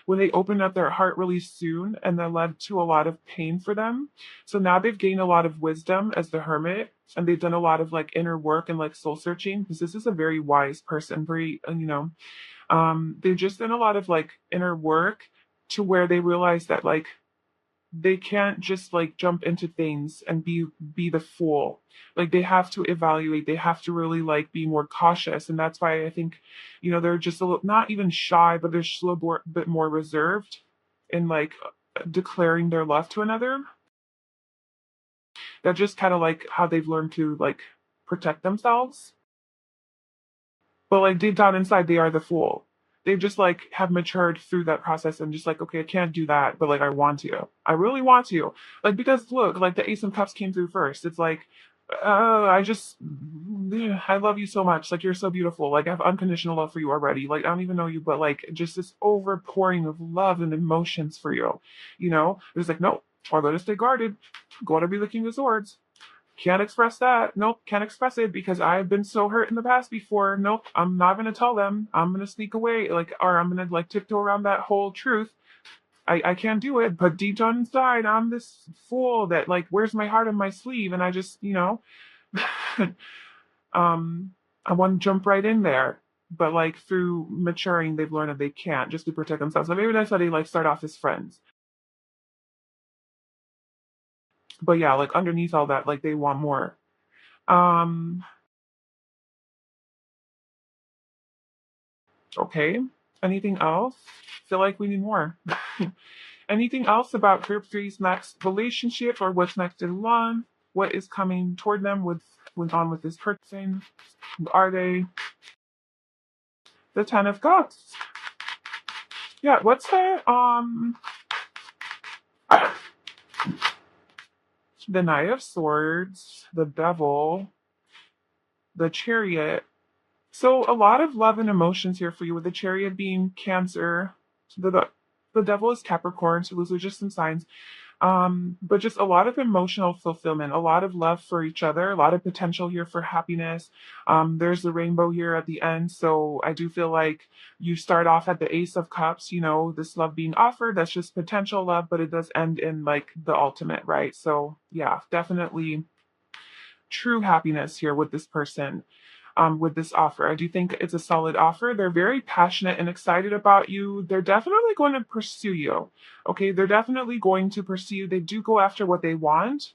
when they opened up their heart really soon, and that led to a lot of pain for them. So now they've gained a lot of wisdom as the hermit, and they've done a lot of like inner work and like soul searching, because this is a very wise person, very, they've just done a lot of like inner work to where they realize that like they can't just like jump into things and be the fool. Like they have to evaluate, they have to really like be more cautious. And that's why I think they're just a little, not even shy, but they're just a little bit more reserved in like declaring their love to another. That's just kind of like how they've learned to like protect themselves. But like deep down inside, they are the fool. They just like have matured through that process and just like, okay, I can't do that, but like I want to. I really want to. Like because look, like the Ace of Cups came through first. It's like, I love you so much. Like you're so beautiful. Like I have unconditional love for you already. Like I don't even know you, but like just this overpouring of love and emotions for you. It's like, no, I'm gonna stay guarded. Gotta be looking the swords. Can't express that. Nope, can't express it because I've been so hurt in the past before. Nope, I'm not gonna tell them. I'm gonna sneak away, like, or I'm gonna like tiptoe around that whole truth. I can't do it, but deep down inside, I'm this fool that like wears my heart on my sleeve, and I just, um, I want to jump right in there. But like through maturing, they've learned that they can't just to protect themselves. So maybe that's how they like start off as friends. But yeah, like underneath all that, like they want more. Um, Okay. Anything else? Feel like we need more. Anything else about Group Three's next relationship or what's next in love? What is coming toward them? What's on with this person? Who are they? The Ten of Cups. Yeah. What's the Knight of Swords, the Devil, the Chariot. So a lot of love and emotions here for you, with the Chariot being Cancer. The Devil is Capricorn, so those are just some signs. But just a lot of emotional fulfillment, a lot of love for each other, a lot of potential here for happiness. There's the rainbow here at the end, so I do feel like you start off at the Ace of Cups, this love being offered, that's just potential love, but it does end in like the ultimate, right? So yeah, definitely true happiness here with this person, with this offer. I do think it's a solid offer. They're very passionate and excited about you. They're definitely going to pursue you. Okay, they're definitely going to pursue you. They do go after what they want.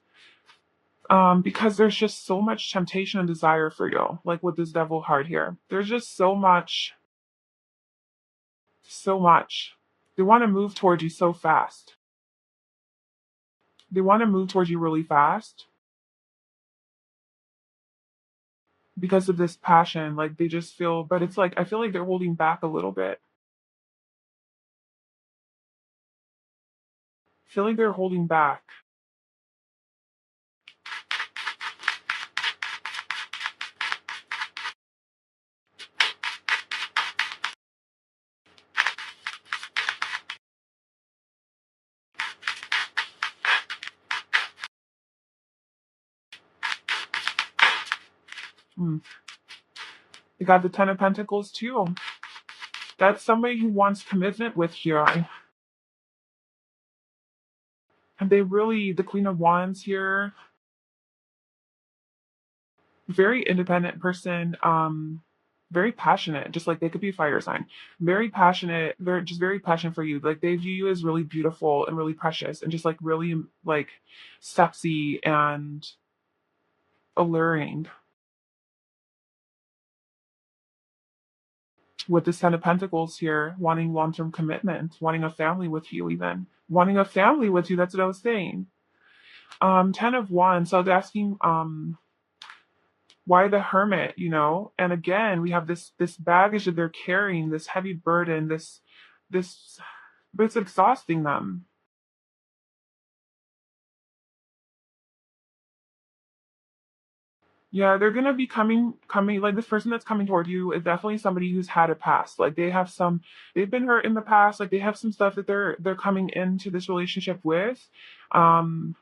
Because there's just so much temptation and desire for you, like with this devil heart here. There's just so much, so much. They want to move towards you so fast. They want to move towards you really fast because of this passion. Like they just feel, but it's like, I feel like they're holding back a little bit. I feel like they're holding back. Hmm. You got the Ten of Pentacles too. That's somebody who wants commitment with you. And they really, the Queen of Wands here, very independent person, very passionate, just like they could be a fire sign. Very passionate, they're just very passionate for you. Like they view you as really beautiful and really precious and just like really like sexy and alluring. With the Ten of Pentacles here, wanting long-term commitment, wanting a family with you, even wanting a family with you. That's what I was saying. Ten of Wands. So I was asking, why the Hermit? And again, we have this baggage that they're carrying, this heavy burden, this, but it's exhausting them. Yeah, they're gonna be coming like this person that's coming toward you is definitely somebody who's had a past. Like they've been hurt in the past. Like they have some stuff that they're coming into this relationship with. Um,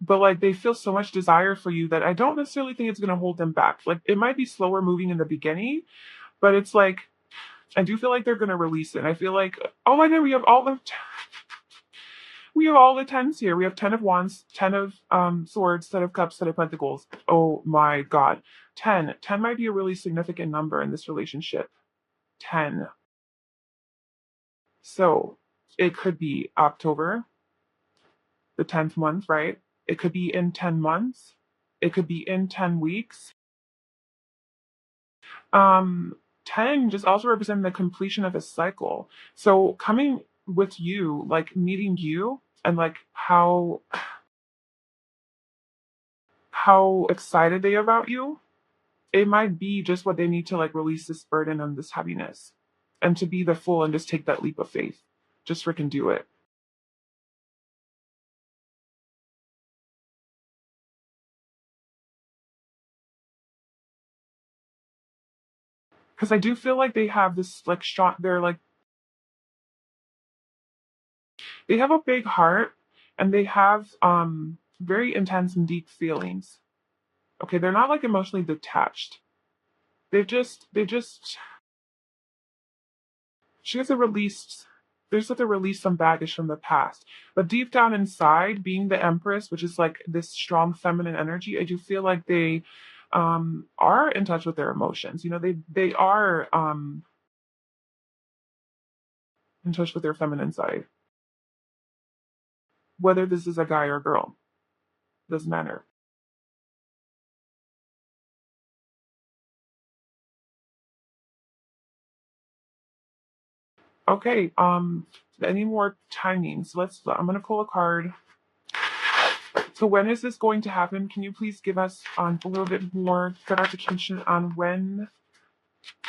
but like they feel so much desire for you that I don't necessarily think it's gonna hold them back. Like it might be slower moving in the beginning, but it's like I do feel like they're gonna release it. I feel like, oh my god, we have all the tens here. We have Ten of Wands, Ten of Swords, Ten of Cups, Ten of Pentacles. Oh my god. 10. 10 might be a really significant number in this relationship. 10. So it could be October, the 10th month, right? It could be in 10 months. It could be in 10 weeks. Um, 10 just also represents the completion of a cycle. So coming with you, like meeting you, and like how excited they are about you, it might be just what they need to like release this burden and this heaviness and to be the fool and just take that leap of faith. Just freaking do it. Because I do feel like they have this like strong, they have a big heart and they have very intense and deep feelings. Okay, they're not like emotionally detached. They just she has a released there's like a release some baggage from the past. But deep down inside, being the Empress, which is like this strong feminine energy, I do feel like they are in touch with their emotions. They are in touch with their feminine side. Whether this is a guy or a girl, doesn't matter. Okay, any more timings? I'm gonna pull a card. So when is this going to happen? Can you please give us a little bit more clarification on when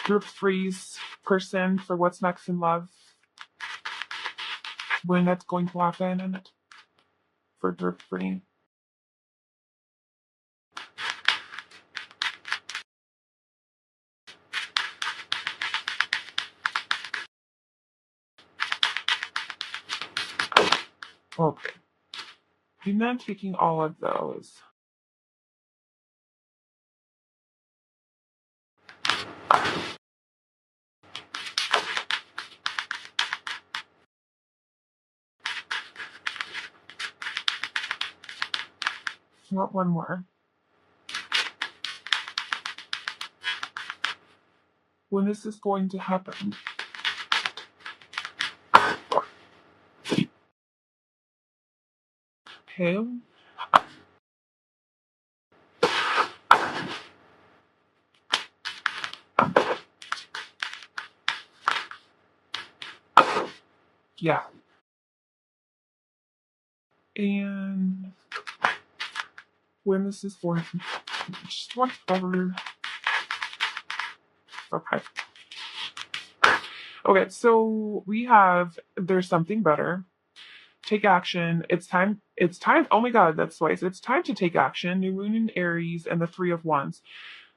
group three's person for what's next in love, when that's going to happen and for group three? Okay. I'm not taking all of those. I want one more. When is this going to happen? Okay. Yeah. And when this is for, just want to cover. Okay. Okay, so we have there's something better. Take action. It's time. It's time. Oh my God, that's twice. It's time to take action. New moon in Aries and the Three of Wands.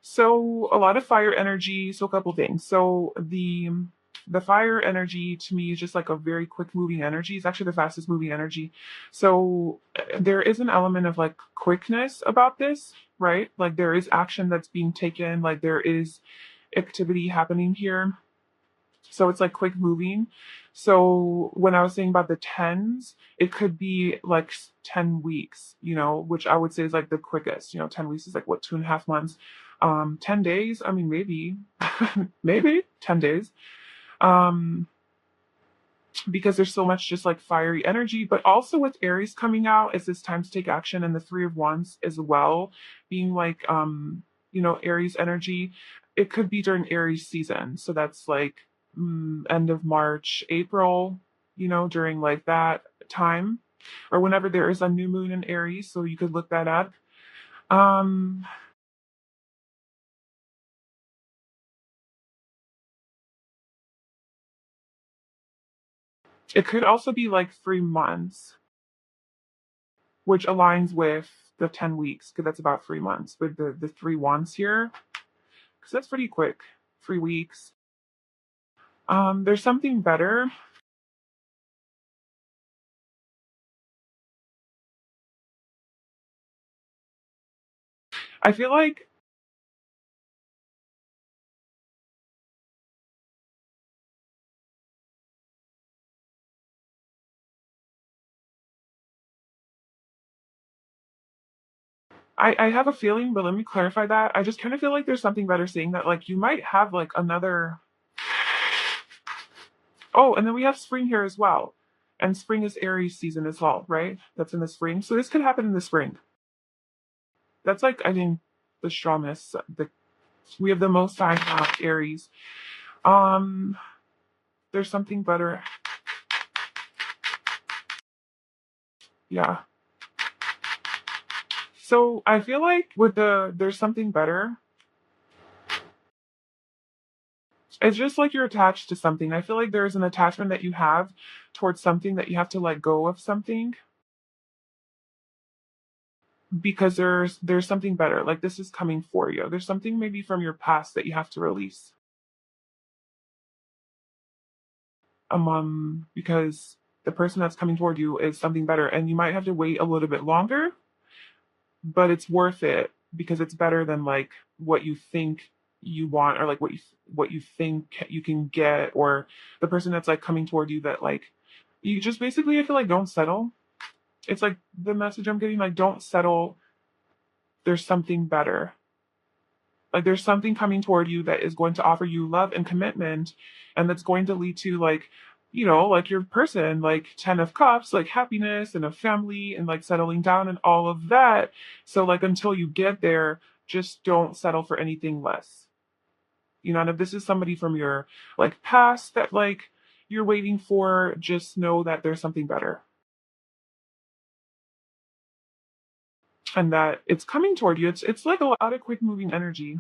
So a lot of fire energy. So a couple things. So the fire energy to me is just like a very quick moving energy. It's actually the fastest moving energy. So there is an element of like quickness about this, right? Like there is action that's being taken. Like there is activity happening here. So it's like quick moving. So when I was saying about the tens, it could be like 10 weeks, which I would say is like the quickest. 10 weeks is like what, 2.5 months. 10 days, I mean, maybe, maybe 10 days. Um, because there's so much just like fiery energy, but also with Aries coming out, it's this time to take action, and the Three of Wands as well, being like Aries energy. It could be during Aries season, so that's like end of March, April, during like that time, or whenever there is a new moon in Aries. So you could look that up. Um, it could also be like 3 months, which aligns with the 10 weeks, because that's about 3 months with the three wands here, because that's pretty quick. 3 weeks. There's something better. I feel like I have a feeling, but let me clarify that. I just kind of feel like there's something better saying that like you might have like another. Oh, and then we have spring here as well. And spring is Aries season as well, right? That's in the spring. So this could happen in the spring. That's like, I think, the strongest. We have the most sign of Aries. Um, there's something better. Yeah. So I feel like with there's something better. It's just like you're attached to something. I feel like there's an attachment that you have towards something that you have to let go of something, because there's something better. Like this is coming for you. There's something maybe from your past that you have to release. Because the person that's coming toward you is something better, and you might have to wait a little bit longer, but it's worth it because it's better than like what you think you want, or like what you think you can get, or the person that's like coming toward you that like you just basically, I feel like, don't settle. It's like the message I'm getting, like, don't settle. There's something better. Like there's something coming toward you that is going to offer you love and commitment, and that's going to lead to like like your person, like 10 of cups, like happiness and a family and like settling down and all of that. So like until you get there, just don't settle for anything less. And if this is somebody from your like past that like you're waiting for, just know that there's something better, and that it's coming toward you. It's like a lot of quick moving energy.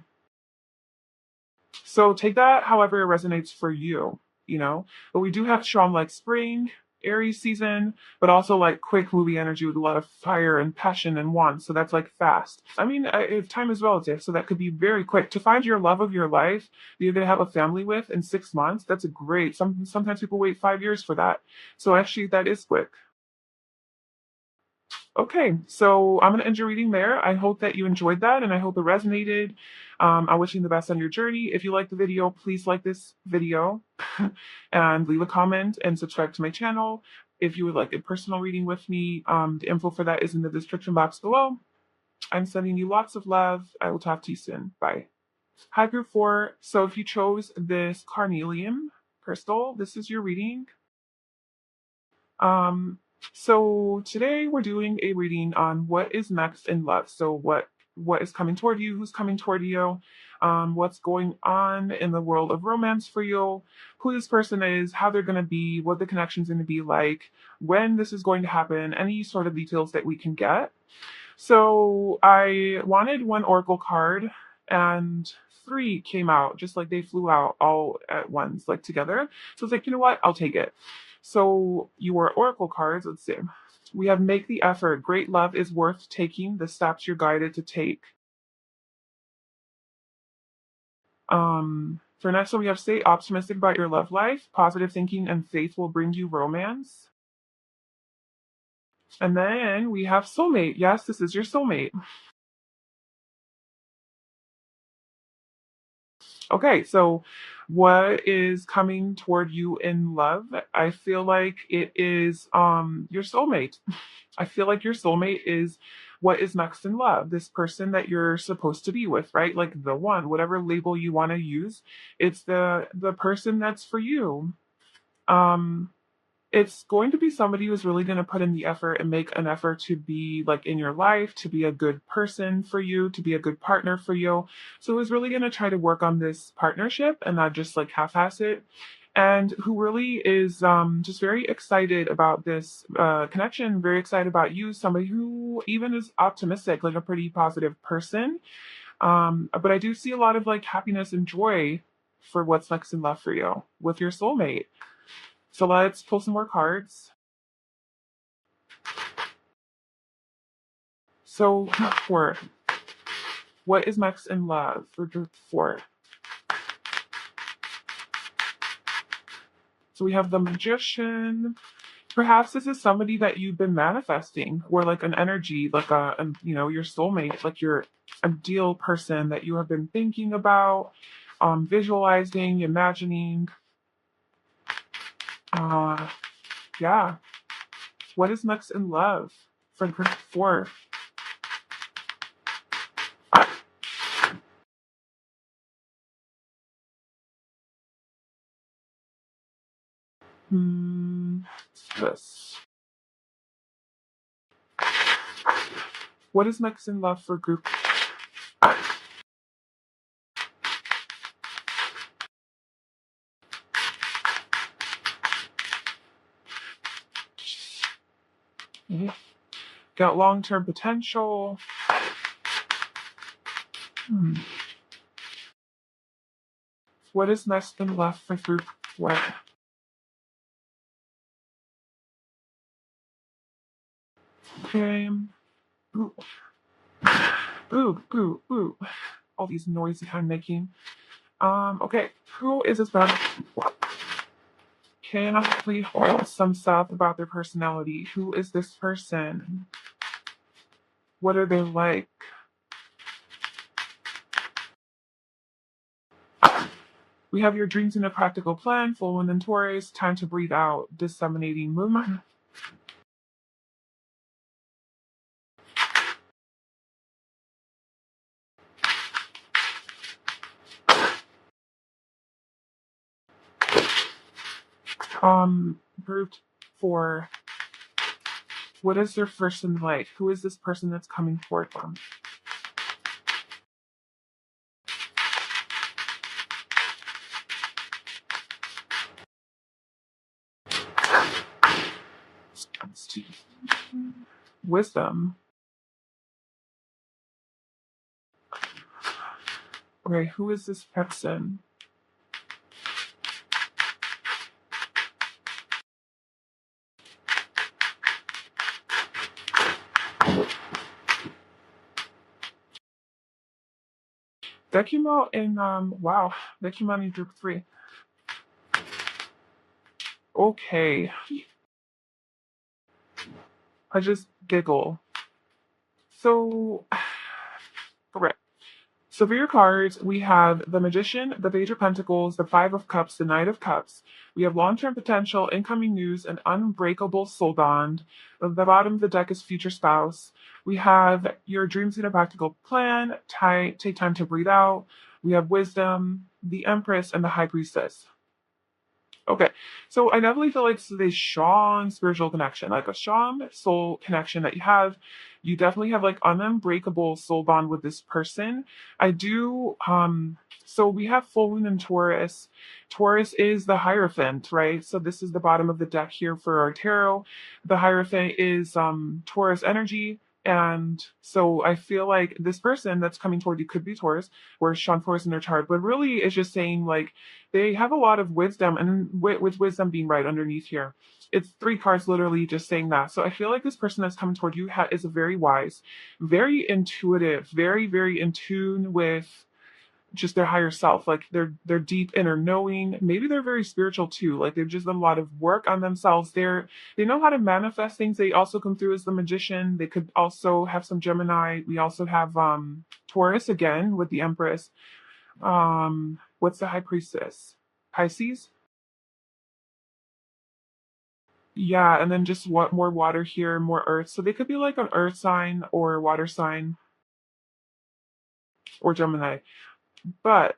So take that however it resonates for you. But we do have strong like spring, Aries season, but also like quick movie energy with a lot of fire and passion and want. So that's like fast. I mean, if time is relative, so that could be very quick. To find your love of your life, that you're gonna have a family with in 6 months, that's a great. Sometimes people wait 5 years for that. So actually, that is quick. Okay, so I'm going to end your reading there. I hope that you enjoyed that, and I hope it resonated. I'm wishing the best on your journey. If you like the video, please like this video and leave a comment and subscribe to my channel. If you would like a personal reading with me, the info for that is in the description box below. I'm sending you lots of love. I will talk to you soon. Bye. Hi, Group 4. So if you chose this carnelian crystal, this is your reading. Um, so today we're doing a reading on what is next in love. So what what is coming toward you, who's coming toward you, what's going on in the world of romance for you, who this person is, how they're going to be, what the connection's going to be like, when this is going to happen, any sort of details that we can get. So I wanted one oracle card, and three came out, just like they flew out all at once, like together. So it's like, you know what? I'll take it. So your oracle cards, let's see. We have make the effort. Great love is worth taking. The steps you're guided to take. For next one, we have stay optimistic about your love life. Positive thinking and faith will bring you romance. And then we have soulmate. Yes, this is your soulmate. Okay, so what is coming toward you in love? I feel like it is your soulmate. I feel like your soulmate is what is next in love. This person that you're supposed to be with, right? Like the one, whatever label you want to use, it's the person that's for you. Um it's going to be somebody who's really going to put in the effort and make an effort to be like in your life, to be a good person for you, to be a good partner for you. So who's really going to try to work on this partnership and not just like half-ass it. And who really is just very excited about this connection, very excited about you, somebody who even is optimistic, like a pretty positive person. But I do see a lot of like happiness and joy for what's next in love for you with your soulmate. So let's pull some more cards. So for what is next in love for group four? So we have the magician. Perhaps this is somebody that you've been manifesting, or like an energy, like your soulmate, like your ideal person that you have been thinking about, visualizing, imagining. Uh, yeah. What is next in love for group four? Hmm. This. What is next in love for group? Mhm. Got long-term potential. Hmm. What is next in love for group one? Okay. Ooh, ooh. All these noises I'm making. Okay. Who is this about? Can I please hold some stuff about their personality? Who is this person? What are they like? We have your dreams in a practical plan, full inventories, time to breathe out, disseminating movement. Group four. What is their person like? Who is this person that's coming toward them? Wisdom. Okay, who is this person? That came out in wow, that came out in group three. Okay. I just giggle. So correct. So for your cards, we have the Magician, the Page of Pentacles, the Five of Cups, the Knight of Cups. We have long-term potential, incoming news, an unbreakable soul bond. At the bottom of the deck is future spouse. We have your dreams in a practical plan, take time to breathe out. We have wisdom, the Empress, and the High Priestess. Okay, so I definitely feel like this is a strong spiritual connection, like a strong soul connection that you have. You definitely have like an unbreakable soul bond with this person. I do. So we have full moon in Taurus. Taurus is the Hierophant, right? So this is the bottom of the deck here for our tarot. The Hierophant is Taurus energy. And so I feel like this person that's coming toward you could be Taurus, or Sean Taurus in their chart, but really it's just saying like they have a lot of wisdom, and with wisdom being right underneath here, it's three cards literally just saying that. So I feel like this person that's coming toward you is a very wise, very intuitive, very in tune with just their higher self, like their deep inner knowing. Maybe they're very spiritual too, like they've just done a lot of work on themselves. They know how to manifest things. They also come through as the magician. They could also have some Gemini. We also have Taurus again with the Empress. What's the High Priestess? Pisces? Yeah, and then just what more water here, more earth. So they could be like an earth sign or water sign or Gemini. But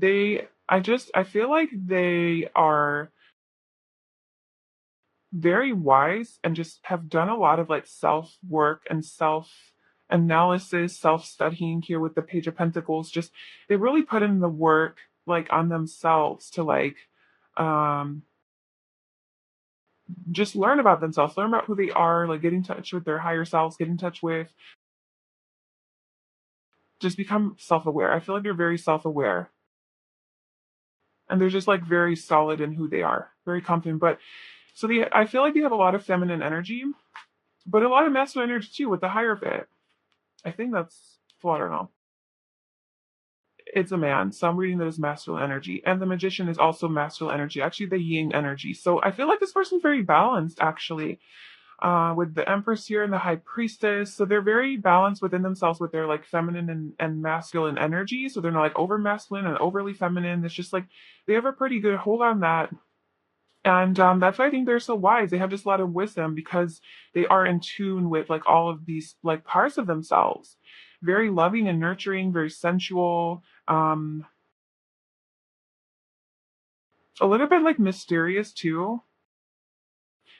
I feel like they are very wise and just have done a lot of like self work and self analysis, self studying here with the Page of Pentacles. Just they really put in the work like on themselves to like um just learn about themselves, learn about who they are, like get in touch with their higher selves, get in touch with, just become self aware. I feel like they're very self aware and they're just like very solid in who they are, very confident. But I feel like they have a lot of feminine energy, but a lot of masculine energy too with the higher bit. I think that's, well, I don't know. It's a man. So I'm reading that as masculine energy. And the magician is also masculine energy, actually the yin energy. So I feel like this person's very balanced actually. With the Empress here and the High Priestess. So they're very balanced within themselves with their like feminine and masculine energy. So they're not like over masculine and overly feminine. It's just like they have a pretty good hold on that. And that's why I think they're so wise. They have just a lot of wisdom because they are in tune with like all of these like parts of themselves. Very loving and nurturing, very sensual, a little bit like mysterious too.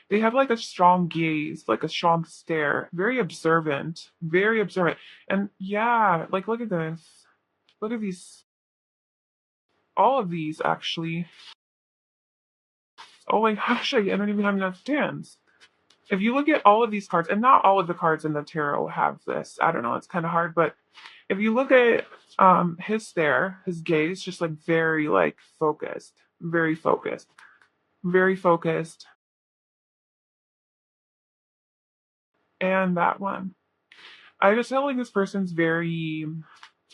They have like a strong gaze, like a strong stare, very observant, very observant. And yeah, like look at this. Look at these, all of these actually. Oh my gosh, I don't even have enough stands. If you look at all of these cards, and not all of the cards in the tarot have this, I don't know, it's kind of hard, but if you look at his stare, his gaze, just like very like focused, very focused, very focused. And that one. I just feel like this person's very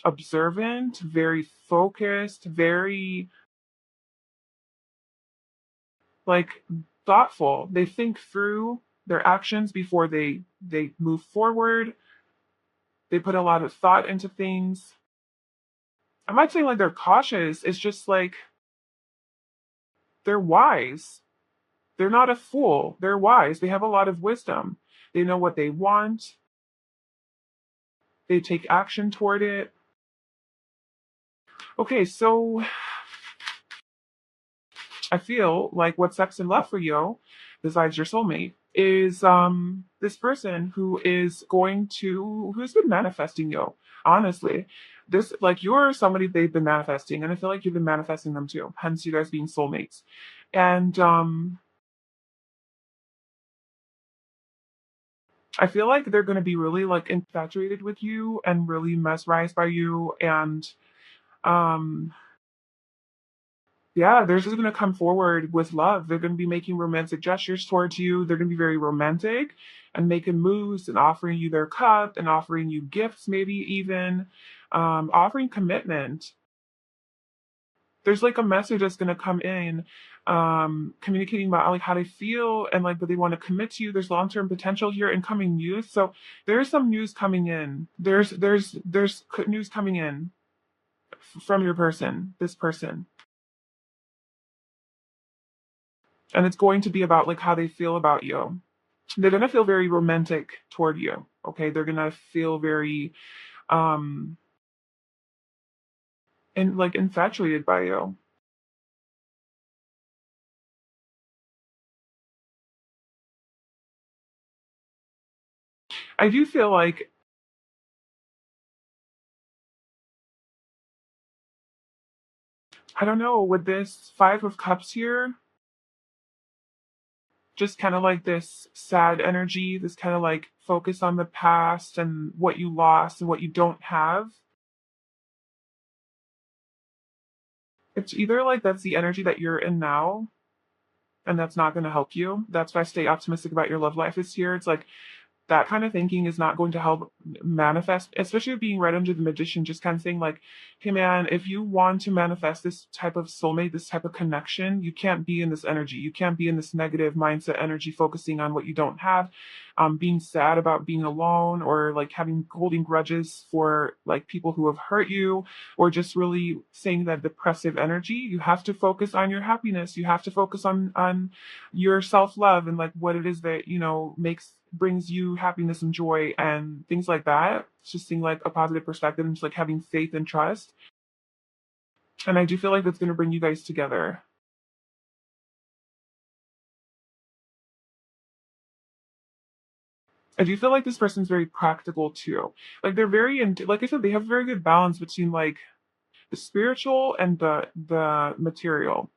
observant, very focused, very like thoughtful. They think through their actions before they move forward. They put a lot of thought into things. I'm not saying like they're cautious. It's just like they're wise. They're not a fool. They're wise. They have a lot of wisdom. They know what they want. They take action toward it. Okay, so I feel like what sex and love for you, besides your soulmate, is this person who's been manifesting you. Honestly, this like you're somebody they've been manifesting, and I feel like you've been manifesting them too. Hence, you guys being soulmates. And I feel like they're going to be really like infatuated with you and really mesmerized by you, and um yeah, they're just going to come forward with love. They're going to be making romantic gestures towards you. They're going to be very romantic and making moves and offering you their cup and offering you gifts, maybe even offering commitment. There's like a message that's going to come in, communicating about like how they feel and like that they want to commit to you. There's long-term potential here, incoming news. So there's some news coming in. There's news coming in from your person, this person. And it's going to be about like how they feel about you. They're going to feel very romantic toward you. Okay, they're going to feel very um and like infatuated by you. I do feel like, I don't know, with this Five of Cups here, just kind of like this sad energy, this kind of like focus on the past and what you lost and what you don't have. It's either like that's the energy that you're in now, and that's not going to help you. That's why I stay optimistic about your love life this year. It's like that kind of thinking is not going to help manifest, especially being right under the magician, just kind of saying like, hey man, if you want to manifest this type of soulmate, this type of connection, you can't be in this energy. You can't be in this negative mindset energy, focusing on what you don't have, being sad about being alone, or like having holding grudges for like people who have hurt you, or just really saying that depressive energy. You have to focus on your happiness. You have to focus on your self-love and like what it is that makes brings you happiness and joy and things like that. It's just seeing like a positive perspective and just like having faith and trust. And I do feel like that's going to bring you guys together. I do feel like this person's very practical too. Like they're very like I said, they have a very good balance between like the spiritual and the material,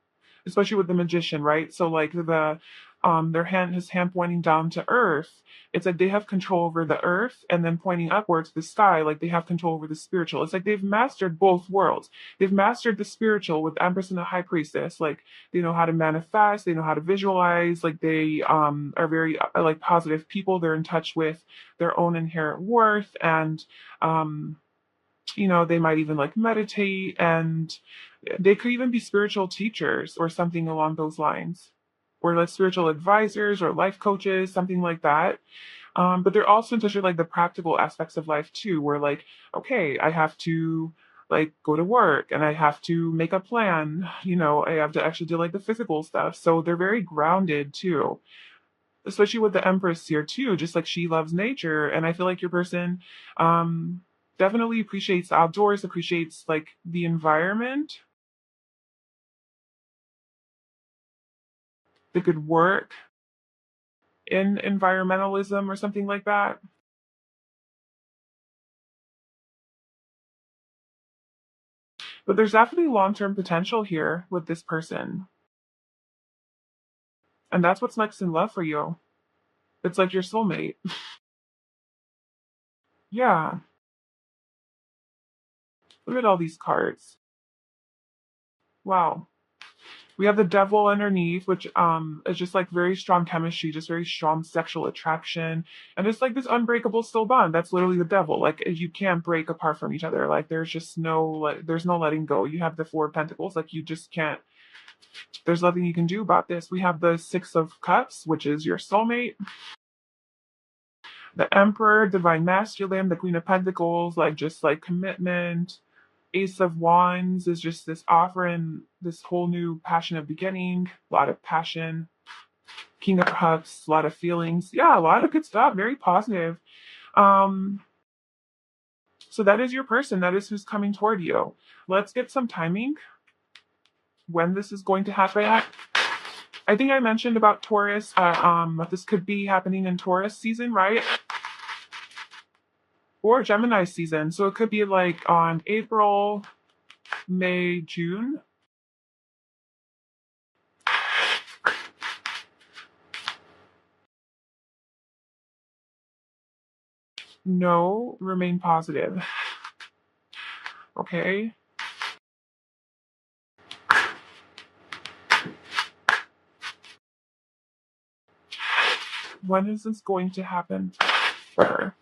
especially with the magician, right? So like their hand, his hand pointing down to earth, it's like they have control over the earth, and then pointing upwards to the sky, like they have control over the spiritual. It's like they've mastered both worlds. They've mastered the spiritual with Empress and the High Priestess. Like they know how to manifest, they know how to visualize, like they are very like positive people. They're in touch with their own inherent worth, and um they might even like meditate, and they could even be spiritual teachers or something along those lines, or like spiritual advisors or life coaches, something like that. But they're also in touch with like the practical aspects of life too, where like, okay, I have to like go to work and I have to make a plan, I have to actually do like the physical stuff. So they're very grounded too, especially with the Empress here too, just like she loves nature. And I feel like your person um definitely appreciates the outdoors, appreciates like the environment, the good work in environmentalism or something like that. But there's definitely long-term potential here with this person. And that's what's next in love for you. It's like your soulmate. Yeah. Look at all these cards. Wow. We have the devil underneath, which is just like very strong chemistry, just very strong sexual attraction. And it's like this unbreakable still bond. That's literally the devil. Like you can't break apart from each other. Like there's just no like there's no letting go. You have the Four of Pentacles, like you just can't, there's nothing you can do about this. We have the Six of Cups, which is your soulmate, the Emperor, Divine Masculine, the Queen of Pentacles, like just like commitment. Ace of Wands is just this offering this whole new passionate beginning, a lot of passion. King of Cups, a lot of feelings. Yeah, a lot of good stuff. Very positive. Um, so that is your person. That is who's coming toward you. Let's get some timing when this is going to happen. I think I mentioned about Taurus. This could be happening in Taurus season, right? Or Gemini season. So it could be like on April, May, June. No, remain positive. Okay. When is this going to happen for her?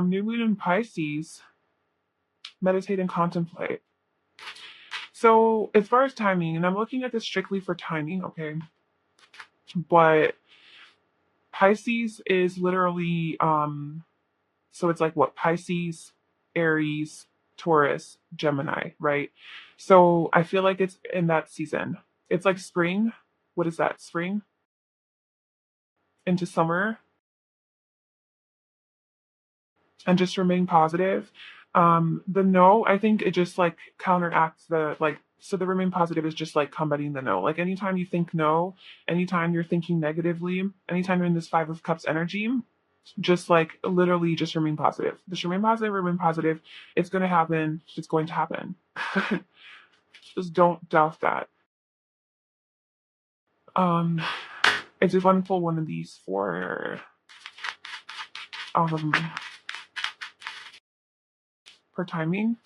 New moon in Pisces. Meditate and contemplate. So as far as timing, and I'm looking at this strictly for timing, okay, but Pisces is literally so it's like what, Pisces, Aries, Taurus, Gemini, right? So I feel like it's in that season. It's like spring. What is that? Spring into summer, and just remain positive. The no, I think it just like counteracts the like So the remain positive is just like combating the no. Like anytime you think no, anytime you're thinking negatively, anytime you're in this Five of Cups energy, just like literally just remain positive. Just remain positive, remain positive. It's going to happen. It's going to happen. Just don't doubt that. Um, it's a wonderful one of these um for timing.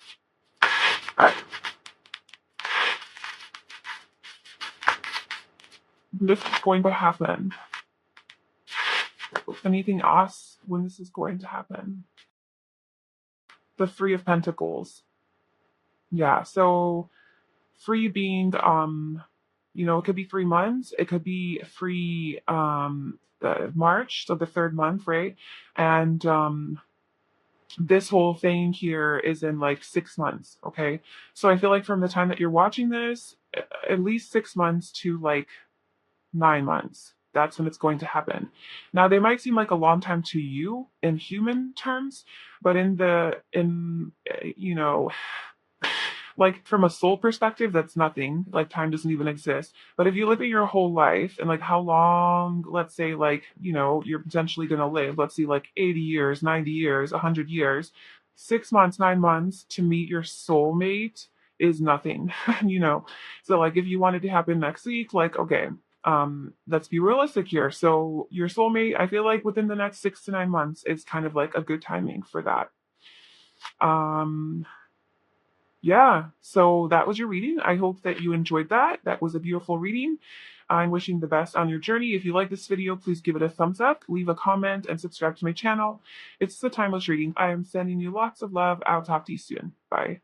This is going to happen. Anything else when this is going to happen? The Three of Pentacles. Yeah, so free being it could be 3 months, it could be free the March, so the third month, right? And this whole thing here is in like 6 months, okay? So I feel like from the time that you're watching this, at least 6 months to like 9 months. That's when it's going to happen. Now they might seem like a long time to you in human terms, but like from a soul perspective, that's nothing. Like time doesn't even exist. But if you look at your whole life and like how long, let's say like, you're potentially gonna live, let's see like 80 years, 90 years, 100 years, 6 months, 9 months to meet your soulmate is nothing, you know. So like if you wanted to happen next week, like okay, let's be realistic here. So your soulmate, I feel like within the next 6 to 9 months is kind of like a good timing for that. Um yeah, so that was your reading. I hope that you enjoyed that. That was a beautiful reading. I'm wishing the best on your journey. If you like this video, please give it a thumbs up, leave a comment, and subscribe to my channel. It's the Timeless Reading. I am sending you lots of love. I'll talk to you soon. Bye.